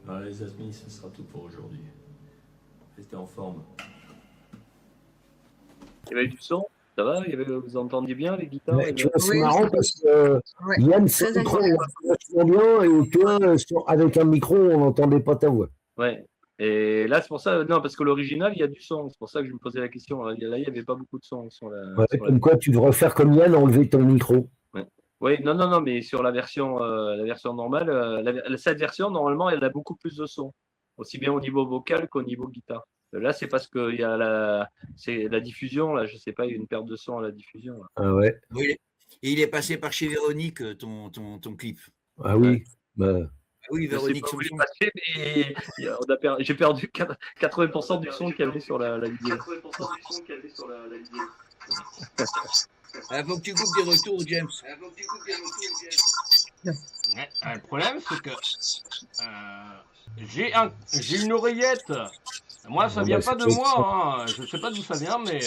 Voilà les amis, ce sera tout pour aujourd'hui. Restez en forme. Il y avait du son, ça va? Vous entendiez bien les guitares? Ouais, tu vois, c'est marrant parce que Yann, sans micro, on entend vachement bien, et toi, avec un micro, on n'entendait pas ta voix. Ouais. Et là, c'est pour ça, non, parce que l'original, il y a du son. C'est pour ça que je me posais la question. Là, il n'y avait pas beaucoup de son sur la. Ouais, comme quoi, tu devrais faire comme Yann, enlever ton micro. Ouais. Oui, non, mais sur la version normale, cette version, normalement, elle a beaucoup plus de son, aussi bien au niveau vocal qu'au niveau guitare. Là, c'est parce qu'il y a la diffusion, là, je sais pas, il y a une perte de son à la diffusion. Là. Ah ouais. Oui, et il est passé par chez Véronique, ton clip. Ah oui. Bah. Ah oui, Véronique. Je sais pas où il est passé, mais j'ai perdu 80% du son qu'il y avait sur la vidéo. 80% du son qu'il y avait sur la vidéo. Il faut que tu coupes des retours, James. Ouais, le problème, c'est que j'ai une oreillette. Moi, ça vient pas de moi. Hein. Je sais pas d'où ça vient, mais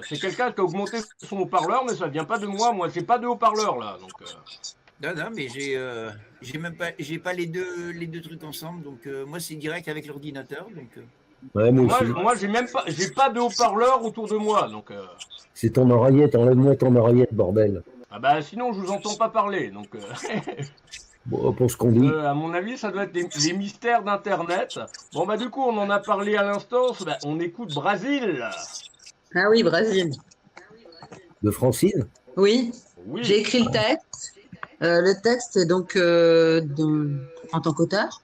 c'est quelqu'un qui a augmenté son haut-parleur, mais ça vient pas de moi. Moi, j'ai pas de haut-parleur là. Donc, Non, mais j'ai pas les deux trucs ensemble. Donc moi, c'est direct avec l'ordinateur. Donc. Ouais, moi, j'ai pas de haut-parleur autour de moi. Donc. C'est ton oreillette. Enlève-moi ton oreillette, bordel. Ah bah sinon, je vous entends pas parler. Donc. Bon, pour ce qu'on dit. À mon avis, ça doit être les mystères d'Internet. Bon, bah, du coup, on en a parlé à l'instant. Bah, on écoute Brésil. Ah oui, Brésil. De Francine? Oui. J'ai écrit le texte. Le texte est donc en tant qu'auteur.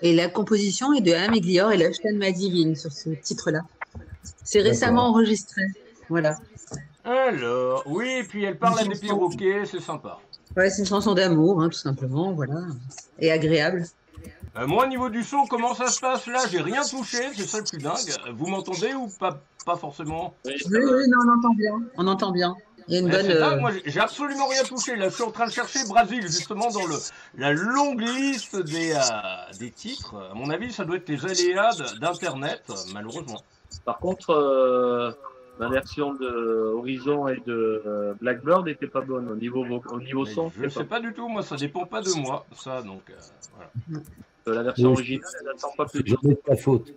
Et la composition est de Anna Miglior et Lachlan Madivine sur ce titre-là. C'est récemment enregistré. Voilà. Alors, oui, et puis elle parle à des perroquets, c'est sympa. Ouais, c'est une chanson d'amour, hein, tout simplement, voilà. Et agréable. Moi, au niveau du son, comment ça se passe là? J'ai rien touché, c'est ça le plus dingue. Vous m'entendez ou pas forcément? Oui, non, on entend bien. On entend bien. Il y a une bonne. Dingue, moi, j'ai absolument rien touché. Là, je suis en train de chercher Brésil, justement, dans la longue liste des titres. À mon avis, ça doit être les aléas d'Internet, malheureusement. Par contre, la version de Horizon et de Blackbird n'était pas bonne au niveau son. Je sais pas du tout, moi, ça dépend pas de moi, ça, donc voilà. La version originale, elle n'attend pas plus. Je n'ai pas faute.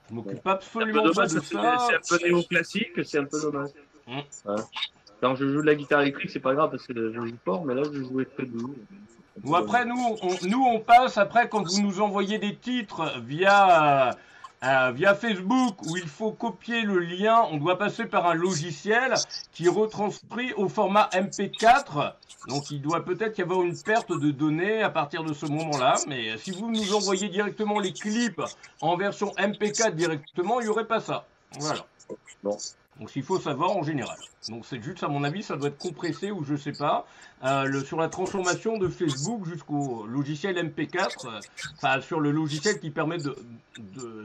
Je m'occupe absolument pas de ça. C'est un peu néoclassique, c'est un peu dommage. Ouais. Quand je joue de la guitare électrique, c'est pas grave parce que je joue fort, mais là, je jouais très doux. Ou après, nous, on passe, après, quand vous nous envoyez des titres via Facebook, où il faut copier le lien, on doit passer par un logiciel qui retranscrit au format MP4. Donc, il doit peut-être y avoir une perte de données à partir de ce moment-là. Mais si vous nous envoyez directement les clips en version MP4 directement, il n'y aurait pas ça. Voilà. Bon. Donc s'il faut savoir en général. Donc c'est juste à mon avis, ça doit être compressé ou je sais pas. Sur la transformation de Facebook jusqu'au logiciel MP4, enfin sur le logiciel qui permet de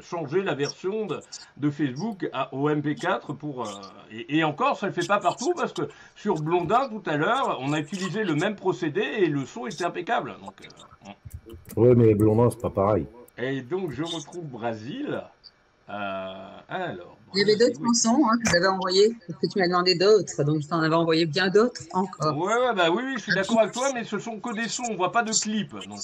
changer la version de Facebook au MP4 pour et encore ça le fait pas partout parce que sur Blondin tout à l'heure on a utilisé le même procédé et le son était impeccable. Donc, Ouais, mais Blondin, c'est pas pareil. Et donc je retrouve Brasil. Alors. Il y avait d'autres chansons que j'avais envoyées, parce que tu m'as demandé d'autres, donc je t'en avais envoyé bien d'autres encore. Ouais, bah oui, je suis d'accord avec toi, mais ce sont que des sons, on voit pas de clips. Donc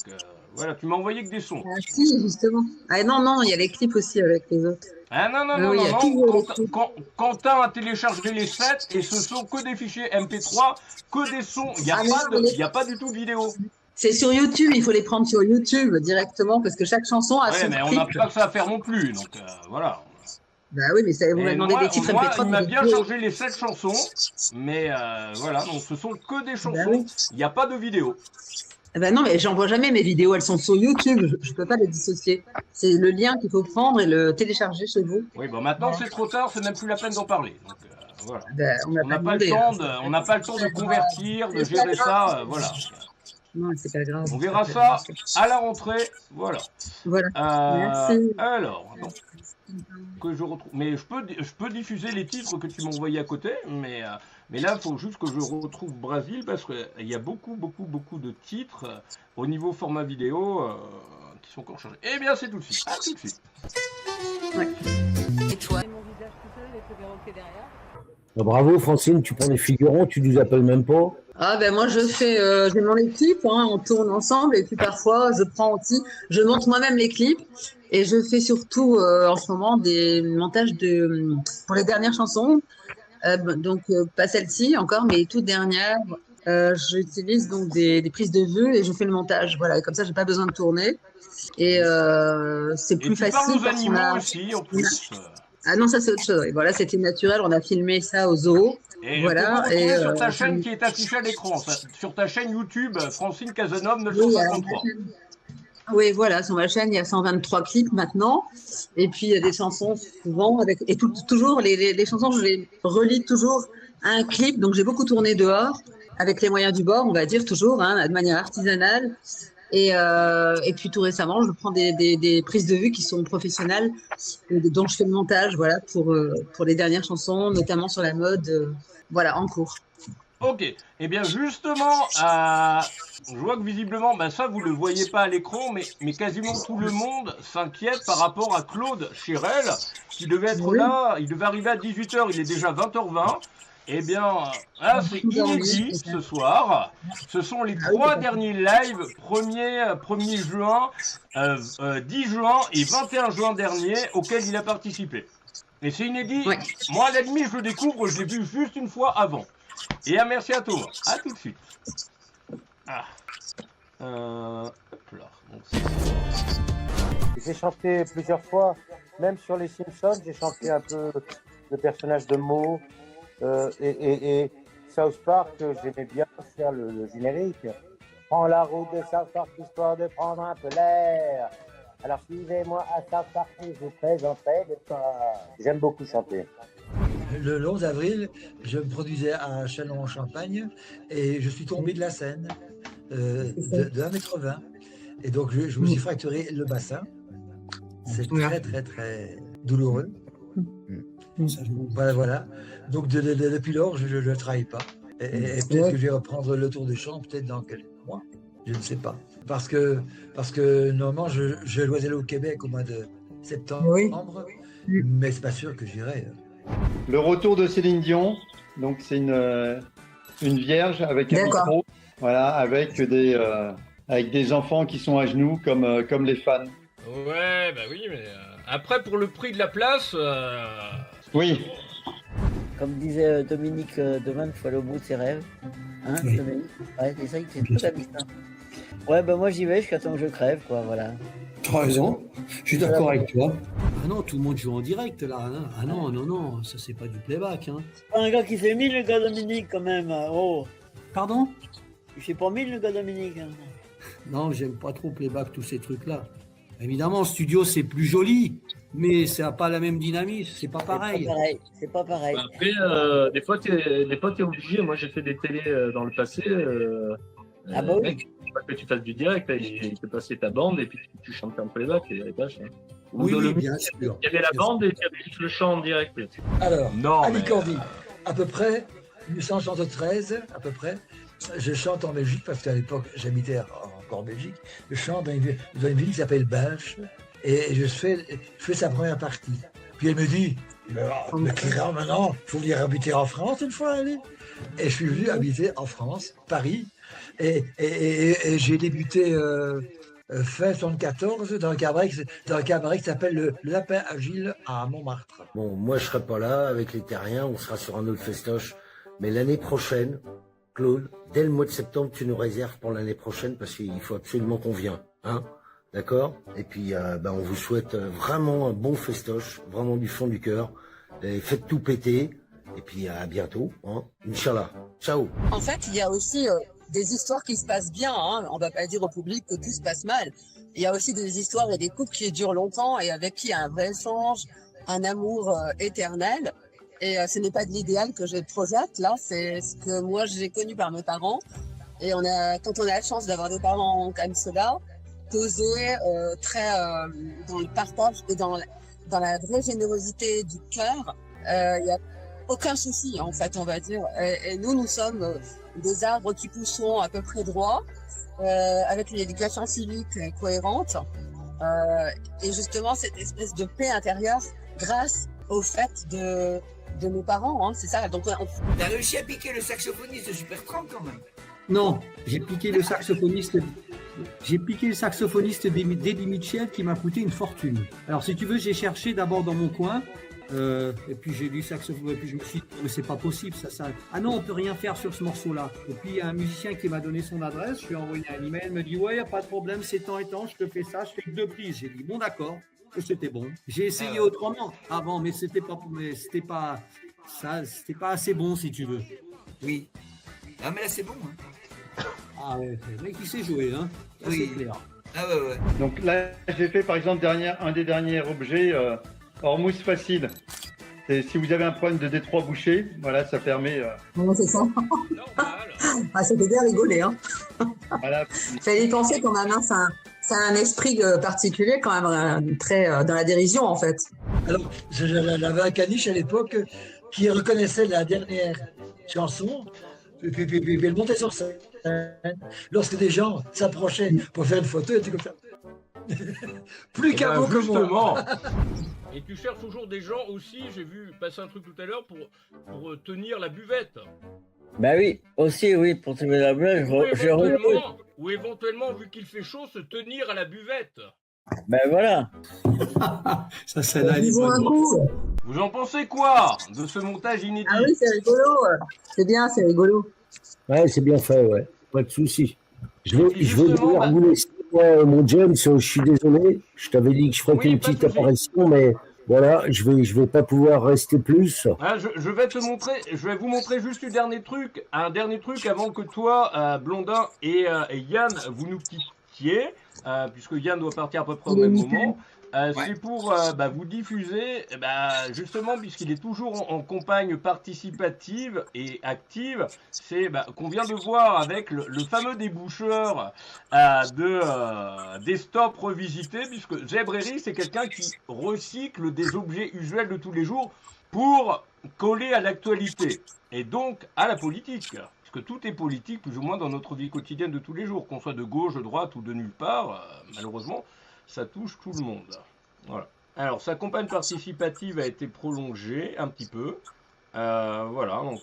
voilà, tu m'as envoyé que des sons. Ah si, justement. Ah non, il y a les clips aussi avec les autres. Ah non, Oui, il y a toujours les clips. Quentin a téléchargé les 7 et ce sont que des fichiers MP3, que des sons. Il n'y a pas du tout de vidéo. C'est sur YouTube, il faut les prendre sur YouTube directement, parce que chaque chanson a son mais clip. on n'a pas que ça à faire non plus, donc voilà. Bah oui, mais vous m'avez demandé des titres MP3. Il m'a bien chargé les 7 chansons, mais voilà, donc ce sont que des chansons, il n'y a pas de vidéo. Non, mais j'envoie jamais mes vidéos, elles sont sur YouTube, je ne peux pas les dissocier. C'est le lien qu'il faut prendre et le télécharger chez vous. Oui, bon maintenant c'est trop tard, c'est même plus la peine d'en parler. Donc, voilà. On n'a pas le temps de convertir, de gérer ça, voilà. Non, c'est pas grave. On verra ça à la rentrée, voilà. Merci. Alors, que je retrouve. Mais je peux diffuser les titres que tu m'as envoyés à côté, mais là, il faut juste que je retrouve Brasil parce qu'il y a beaucoup de titres au niveau format vidéo qui sont encore chargés. Eh bien, c'est tout de suite. À tout de suite. Ouais. Et toi? Mon visage tout seul et ce perroquet derrière. Bravo Francine, tu prends des figurants, tu nous appelles même pas. Ah ben moi je fais, j'ai mon équipe, on tourne ensemble et puis parfois je monte moi-même les clips et je fais surtout en ce moment des montages pour les dernières chansons, donc pas celle-ci encore mais les toutes dernières. J'utilise donc des prises de vue et je fais le montage, voilà, et comme ça j'ai pas besoin de tourner et c'est plus facile. Parle aux animaux aussi en plus. Ah non, ça c'est autre chose. Et voilà, c'était naturel. On a filmé ça au zoo. Et voilà. Et sur ta chaîne qui est affichée à l'écran, sur ta chaîne YouTube, Francine Casanov 953. Oui, voilà, sur ma chaîne, il y a 123 clips maintenant. Et puis, il y a des chansons souvent. Et toujours, les chansons, je les relis toujours à un clip. Donc, j'ai beaucoup tourné dehors, avec les moyens du bord, on va dire, toujours, de manière artisanale. Et puis tout récemment, je prends des prises de vue qui sont professionnelles, dont je fais le montage, voilà, pour les dernières chansons, notamment sur la mode, voilà, en cours. Ok, et bien justement, je vois que visiblement, ça vous le voyez pas à l'écran, mais quasiment tout le monde s'inquiète par rapport à Claude Chirel, qui devait être là, il devait arriver à 18h, il est déjà 20h20. Eh bien, là, c'est inédit ce soir. Ce sont les 3 derniers lives, 1er juin, 10 juin et 21 juin dernier, auxquels il a participé. Et c'est inédit. Ouais. Moi, à la limite, je le découvre, je l'ai vu juste une fois avant. Et merci à toi. À tout de suite. Hop là. J'ai chanté plusieurs fois, même sur les Simpsons, j'ai chanté un peu le personnage de Moe. Et South Park, j'aimais bien faire le générique. Prends la route de South Park histoire de prendre un peu l'air. Alors suivez-moi à South Park et je vous présenterai des pas. J'aime beaucoup chanter. Le 11 avril, je me produisais à Châlons-en-Champagne et je suis tombé de la scène de 1,20 m. Et donc je me suis fracturé le bassin. C'est très douloureux. Voilà. Donc depuis lors, je ne travaille pas. Et peut-être que je vais reprendre le tour de chant, peut-être dans quelques mois. Je ne sais pas. Parce que normalement, je dois aller au Québec au mois de septembre, mais c'est pas sûr que j'irai. Le retour de Céline Dion, donc c'est une vierge avec un micro, voilà, avec des enfants qui sont à genoux comme les fans. Ouais, bah oui, mais après pour le prix de la place. Oui. Comme disait Dominique, demain il faut aller au bout de ses rêves. Hein, Dominique? Ouais, c'est ça qui fait tout à ça. Ouais, bah moi j'y vais jusqu'à temps que je crève, quoi, voilà. Tu as raison, je suis d'accord avec toi. Ah non, tout le monde joue en direct là. Hein. Ah non, ça c'est pas du playback. Hein. C'est pas un gars qui fait 1000 le gars Dominique quand même. Oh. Pardon? Il fait pas 1000 le gars Dominique. Hein. Non, j'aime pas trop playback, tous ces trucs là. Évidemment, en studio, c'est plus joli, mais ça n'a pas la même dynamisme, c'est pas pareil. C'est pas pareil. Après, des fois, t'es obligé. Moi, j'ai fait des télés dans le passé. Ah bah oui. Mec, pas que tu fasses du direct, il te passer ta bande et puis tu chantes en playback et vache. Hein. Oui, bien sûr. Il y avait la bande et il y avait juste le chant en direct. Alors, Non, Ali mais, Cordy, à peu près 1973, à peu près, je chante en Belgique parce qu'à l'époque j'habitais encore en Belgique. Je chante dans une ville qui s'appelle Binche et je fais sa première partie. Puis elle me dit, mais Clément, maintenant, il faut venir habiter en France une fois, allez. Et je suis venu habiter en France, Paris, et j'ai débuté fin 1974 dans un cabaret qui s'appelle le Lapin Agile à Montmartre. Bon, moi je serai pas là avec les terriens, on sera sur un autre festoche. Mais l'année prochaine, Claude, dès le mois de septembre, tu nous réserves pour l'année prochaine parce qu'il faut absolument qu'on vienne, hein? D'accord? Et puis, on vous souhaite vraiment un bon festoche, vraiment du fond du cœur. Et faites tout péter. Et puis, à bientôt, hein? Inch'Allah. Ciao. En fait, il y a aussi des histoires qui se passent bien. Hein. On va pas dire au public que tout se passe mal. Il y a aussi des histoires et des couples qui durent longtemps et avec qui il y a un vrai échange, un amour éternel. Et ce n'est pas de l'idéal que je projette. Là, c'est ce que moi j'ai connu par mes parents. Et quand on a la chance d'avoir des parents comme cela, posés, très dans le partage et dans la vraie générosité du cœur, il n'y a aucun souci, en fait, on va dire. Et nous sommes des arbres qui poussons à peu près droit, avec une éducation civique cohérente. Et justement, cette espèce de paix intérieure grâce au fait de nos parents, hein, c'est ça. Donc, T'as réussi à piquer le saxophoniste de Supertramp quand même? Non, j'ai piqué le saxophoniste d'Eddie Mitchell qui m'a coûté une fortune. Alors si tu veux, j'ai cherché d'abord dans mon coin, et puis j'ai lu saxophone, et puis je me suis dit, mais c'est pas possible, ça. Ah non, on peut rien faire sur ce morceau-là. Et puis il y a un musicien qui m'a donné son adresse, je lui ai envoyé un email, il me dit, ouais, y a pas de problème, c'est temps et temps, je te fais ça, je fais que 2 prises. J'ai dit, bon d'accord, et c'était bon. J'ai essayé autrement avant, mais c'était pas assez bon si tu veux. Oui. Ah mais là c'est bon. Hein. Ah ouais, le mec il sait jouer, hein. Ça, oui. C'est clair. Ah ouais. Donc là, j'ai fait par exemple un des derniers objets hors mousse facile. Et si vous avez un problème de détroit bouché, voilà, ça permet. Non, c'est ça. Ah, c'était bien rigolé, hein. Voilà. Fallait y penser quand même, hein. Ça a un esprit particulier quand même, très dans la dérision en fait. Alors, j'avais un caniche à l'époque qui reconnaissait la dernière chanson, puis elle montait sur scène. Lorsque des gens s'approchaient pour faire une photo, elle était comme ça. Plus qu'un mot que moi. Et tu cherches toujours des gens aussi, j'ai vu passer un truc tout à l'heure, pour tenir la buvette. Bah oui, aussi, oui, pour tenir la buvette, ou éventuellement, vu qu'il fait chaud, se tenir à la buvette. Ben voilà. Ça, c'est là. Vous en pensez quoi de ce montage inédit? Ah oui, c'est rigolo. C'est bien, c'est rigolo. Ouais, c'est bien fait, ouais. Pas de souci. Je vais devoir vous laisser, mon James. Je suis désolé. Je t'avais dit que je ferais une petite apparition, mais voilà, je vais pas pouvoir rester plus. Ah, je vais vous montrer juste un dernier truc avant que toi, Blondin et Yann, vous nous quittiez, puisque Yann doit partir à peu près au même moment. C'est pour vous diffuser, justement, puisqu'il est toujours en campagne participative et active, c'est qu'on vient de voir avec le fameux déboucheur des stops revisités, puisque Zebreri, c'est quelqu'un qui recycle des objets usuels de tous les jours pour coller à l'actualité, et donc à la politique. Parce que tout est politique, plus ou moins, dans notre vie quotidienne de tous les jours, qu'on soit de gauche, de droite ou de nulle part, malheureusement. Ça touche tout le monde. Voilà. Alors, sa campagne participative a été prolongée un petit peu. Voilà, donc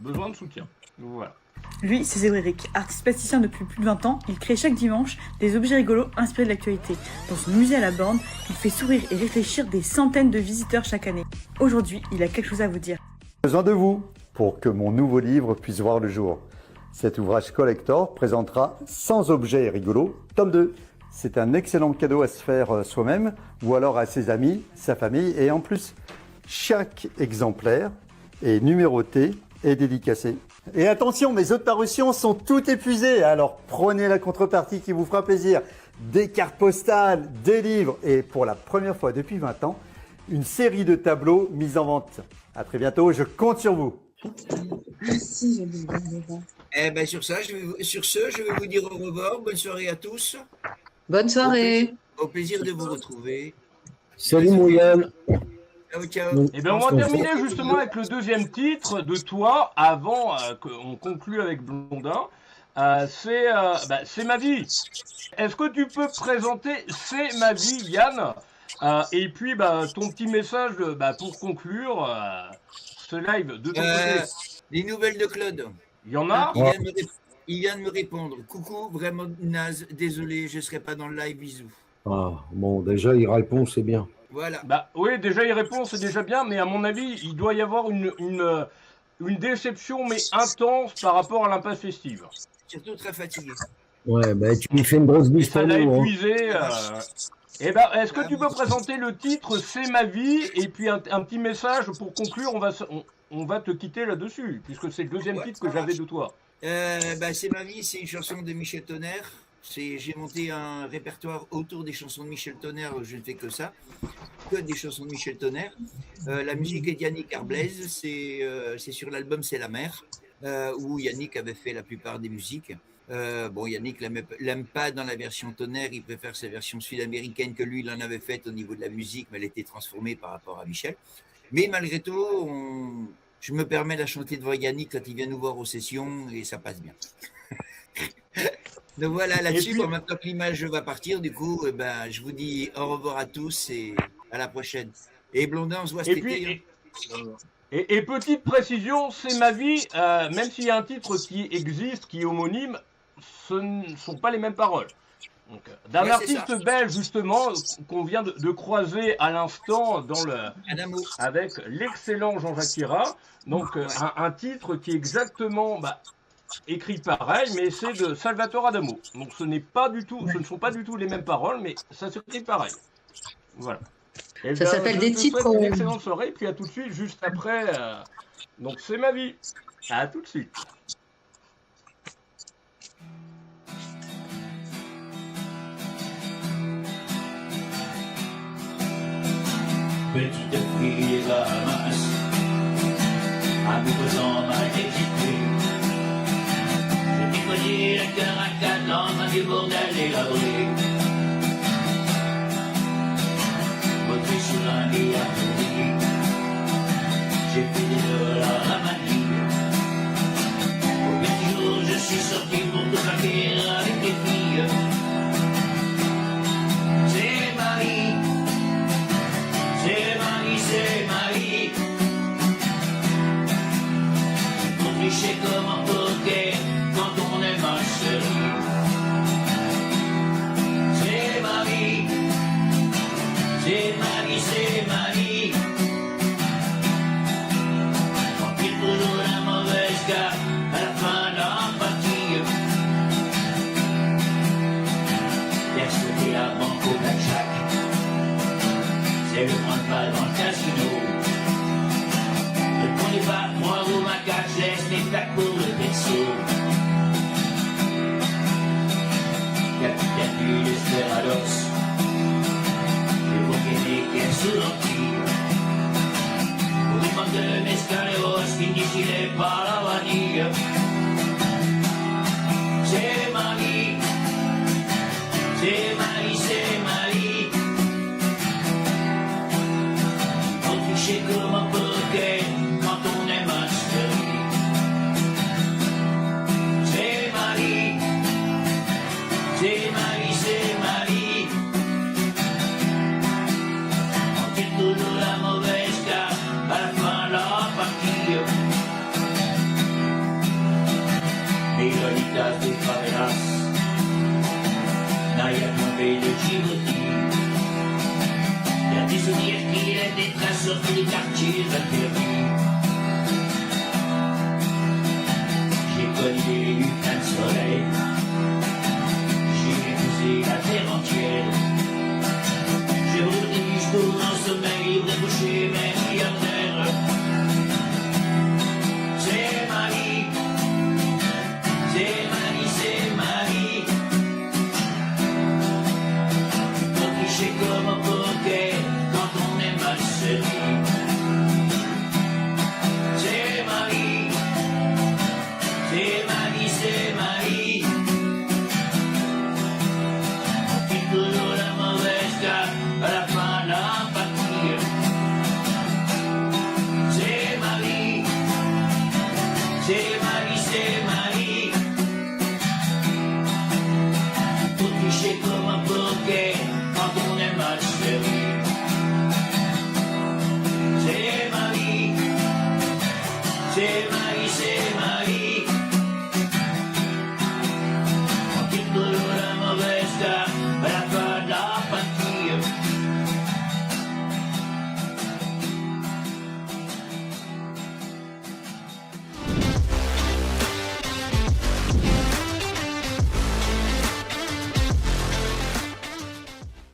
besoin de soutien. Donc, voilà. Lui, c'est Zébrick, artiste plasticien depuis plus de 20 ans. Il crée chaque dimanche des objets rigolos inspirés de l'actualité. Dans son musée à la Borne, il fait sourire et réfléchir des centaines de visiteurs chaque année. Aujourd'hui, il a quelque chose à vous dire. J'ai besoin de vous pour que mon nouveau livre puisse voir le jour. Cet ouvrage collector présentera 100 objets rigolos, tome 2. C'est un excellent cadeau à se faire soi-même ou alors à ses amis, sa famille. Et en plus, chaque exemplaire est numéroté et dédicacé. Et attention, mes autres parutions sont toutes épuisées. Alors prenez la contrepartie qui vous fera plaisir. des cartes postales, des livres et pour la première fois depuis 20 ans, une série de tableaux mis en vente. À très bientôt, je compte sur vous. Eh ben sur ce, je vais vous dire au revoir. Bonne soirée à tous. Bonne soirée. Au plaisir de vous retrouver. Salut mon Yann. Ciao, ciao. Et bien, on va terminer justement avec le deuxième titre de toi, avant qu'on conclue avec Blondin. C'est ma vie. Est-ce que tu peux présenter C'est ma vie, Yann, et puis ton petit message pour conclure ce live de ton côté. Les nouvelles de Claude. Il y en a. Il vient de me répondre. Coucou, vraiment naze. Désolé, je ne serai pas dans le live. Bisous. Ah, bon, déjà, il répond, c'est bien. Voilà. Oui, déjà, il répond, c'est déjà bien, mais à mon avis, il doit y avoir une déception, mais intense par rapport à l'impasse festive. Surtout très fatigué. Ouais, tu lui fais une grosse bise. Ça l'a épuisé. Est-ce que tu peux présenter le titre C'est ma vie et puis un petit message pour conclure, on va te quitter là-dessus, puisque c'est le deuxième titre que j'avais de toi. C'est ma vie, c'est une chanson de Michel Tonnerre. J'ai monté un répertoire autour des chansons de Michel Tonnerre, je ne fais que ça, que des chansons de Michel Tonnerre. La musique est Yannick Arblaise, c'est sur l'album C'est la mer, où Yannick avait fait la plupart des musiques. Yannick l'aime pas dans la version Tonnerre, il préfère sa version sud-américaine que lui, il en avait faite au niveau de la musique, mais elle était transformée par rapport à Michel. Mais malgré tout, je me permets de la chanter devant Yannick quand il vient nous voir aux sessions et ça passe bien. Donc voilà, là-dessus, maintenant que l'image va partir, du coup, je vous dis au revoir à tous et à la prochaine. Et Blondin, on se voit cet été. Et petite précision, C'est ma vie, même s'il y a un titre qui existe, qui est homonyme, ce ne sont pas les mêmes paroles. D'un artiste belge, justement, qu'on vient de croiser à l'instant avec l'excellent Jean-Jacques Ira. Donc, un titre qui est exactement écrit pareil, mais c'est de Salvatore Adamo. Donc, ce ne sont pas du tout les mêmes paroles, mais ça s'écrit pareil. Voilà. Ça s'appelle des titres. Une excellente soirée, puis à tout de suite, juste après. Donc, C'est ma vie. À tout de suite. Petite fille des Bahamas, amoureux ma décipée. Je t'ai collé le cœur à quatre langues du bordel et la brûlée. Moté sur un lit à mourir, j'ai fait des dollars à ma ligne. Au petit jour, je suis sorti pour te claquer avec des filles. C'est ma vie. C'est ma vie, c'est ma vie. Pour tricher comme un poker quand on est ma chérie. C'est ma vie. C'est ma vie, c'est ma vie. On tire toujours la mauvaise carte à la fin de la partie. Persuader la banque au blackjack. C'est le point de balle dans le casino. Ne prenez pas moi ou ma cage, laisse mes plaques pour le perso. Capitaine du Desperados, j'ai bloqué mes caisses sous l'empire. Pour une bande de mescaleros qui décidaient par la vanille. C'est ma vie, c'est ma vie, c'est ma vie. Tricher comme un poker quand on est ma chérie. C'est ma vie, c'est ma vie, c'est ma vie. On tire toujours la mauvaise carte à la fin de la partie. Les lolitas des favelas, Naya tombée de Djibouti. Y'a des souvenirs qui laissent des traces sur tous les quartiers interdits. J'ai connu les lutins de soleil. J'ai épousé la terre entière. J'ai roulé jusqu'au sommeil, libre et bouché mes milliardaires. C'est ma vie. C'est ma vie, c'est ma vie. my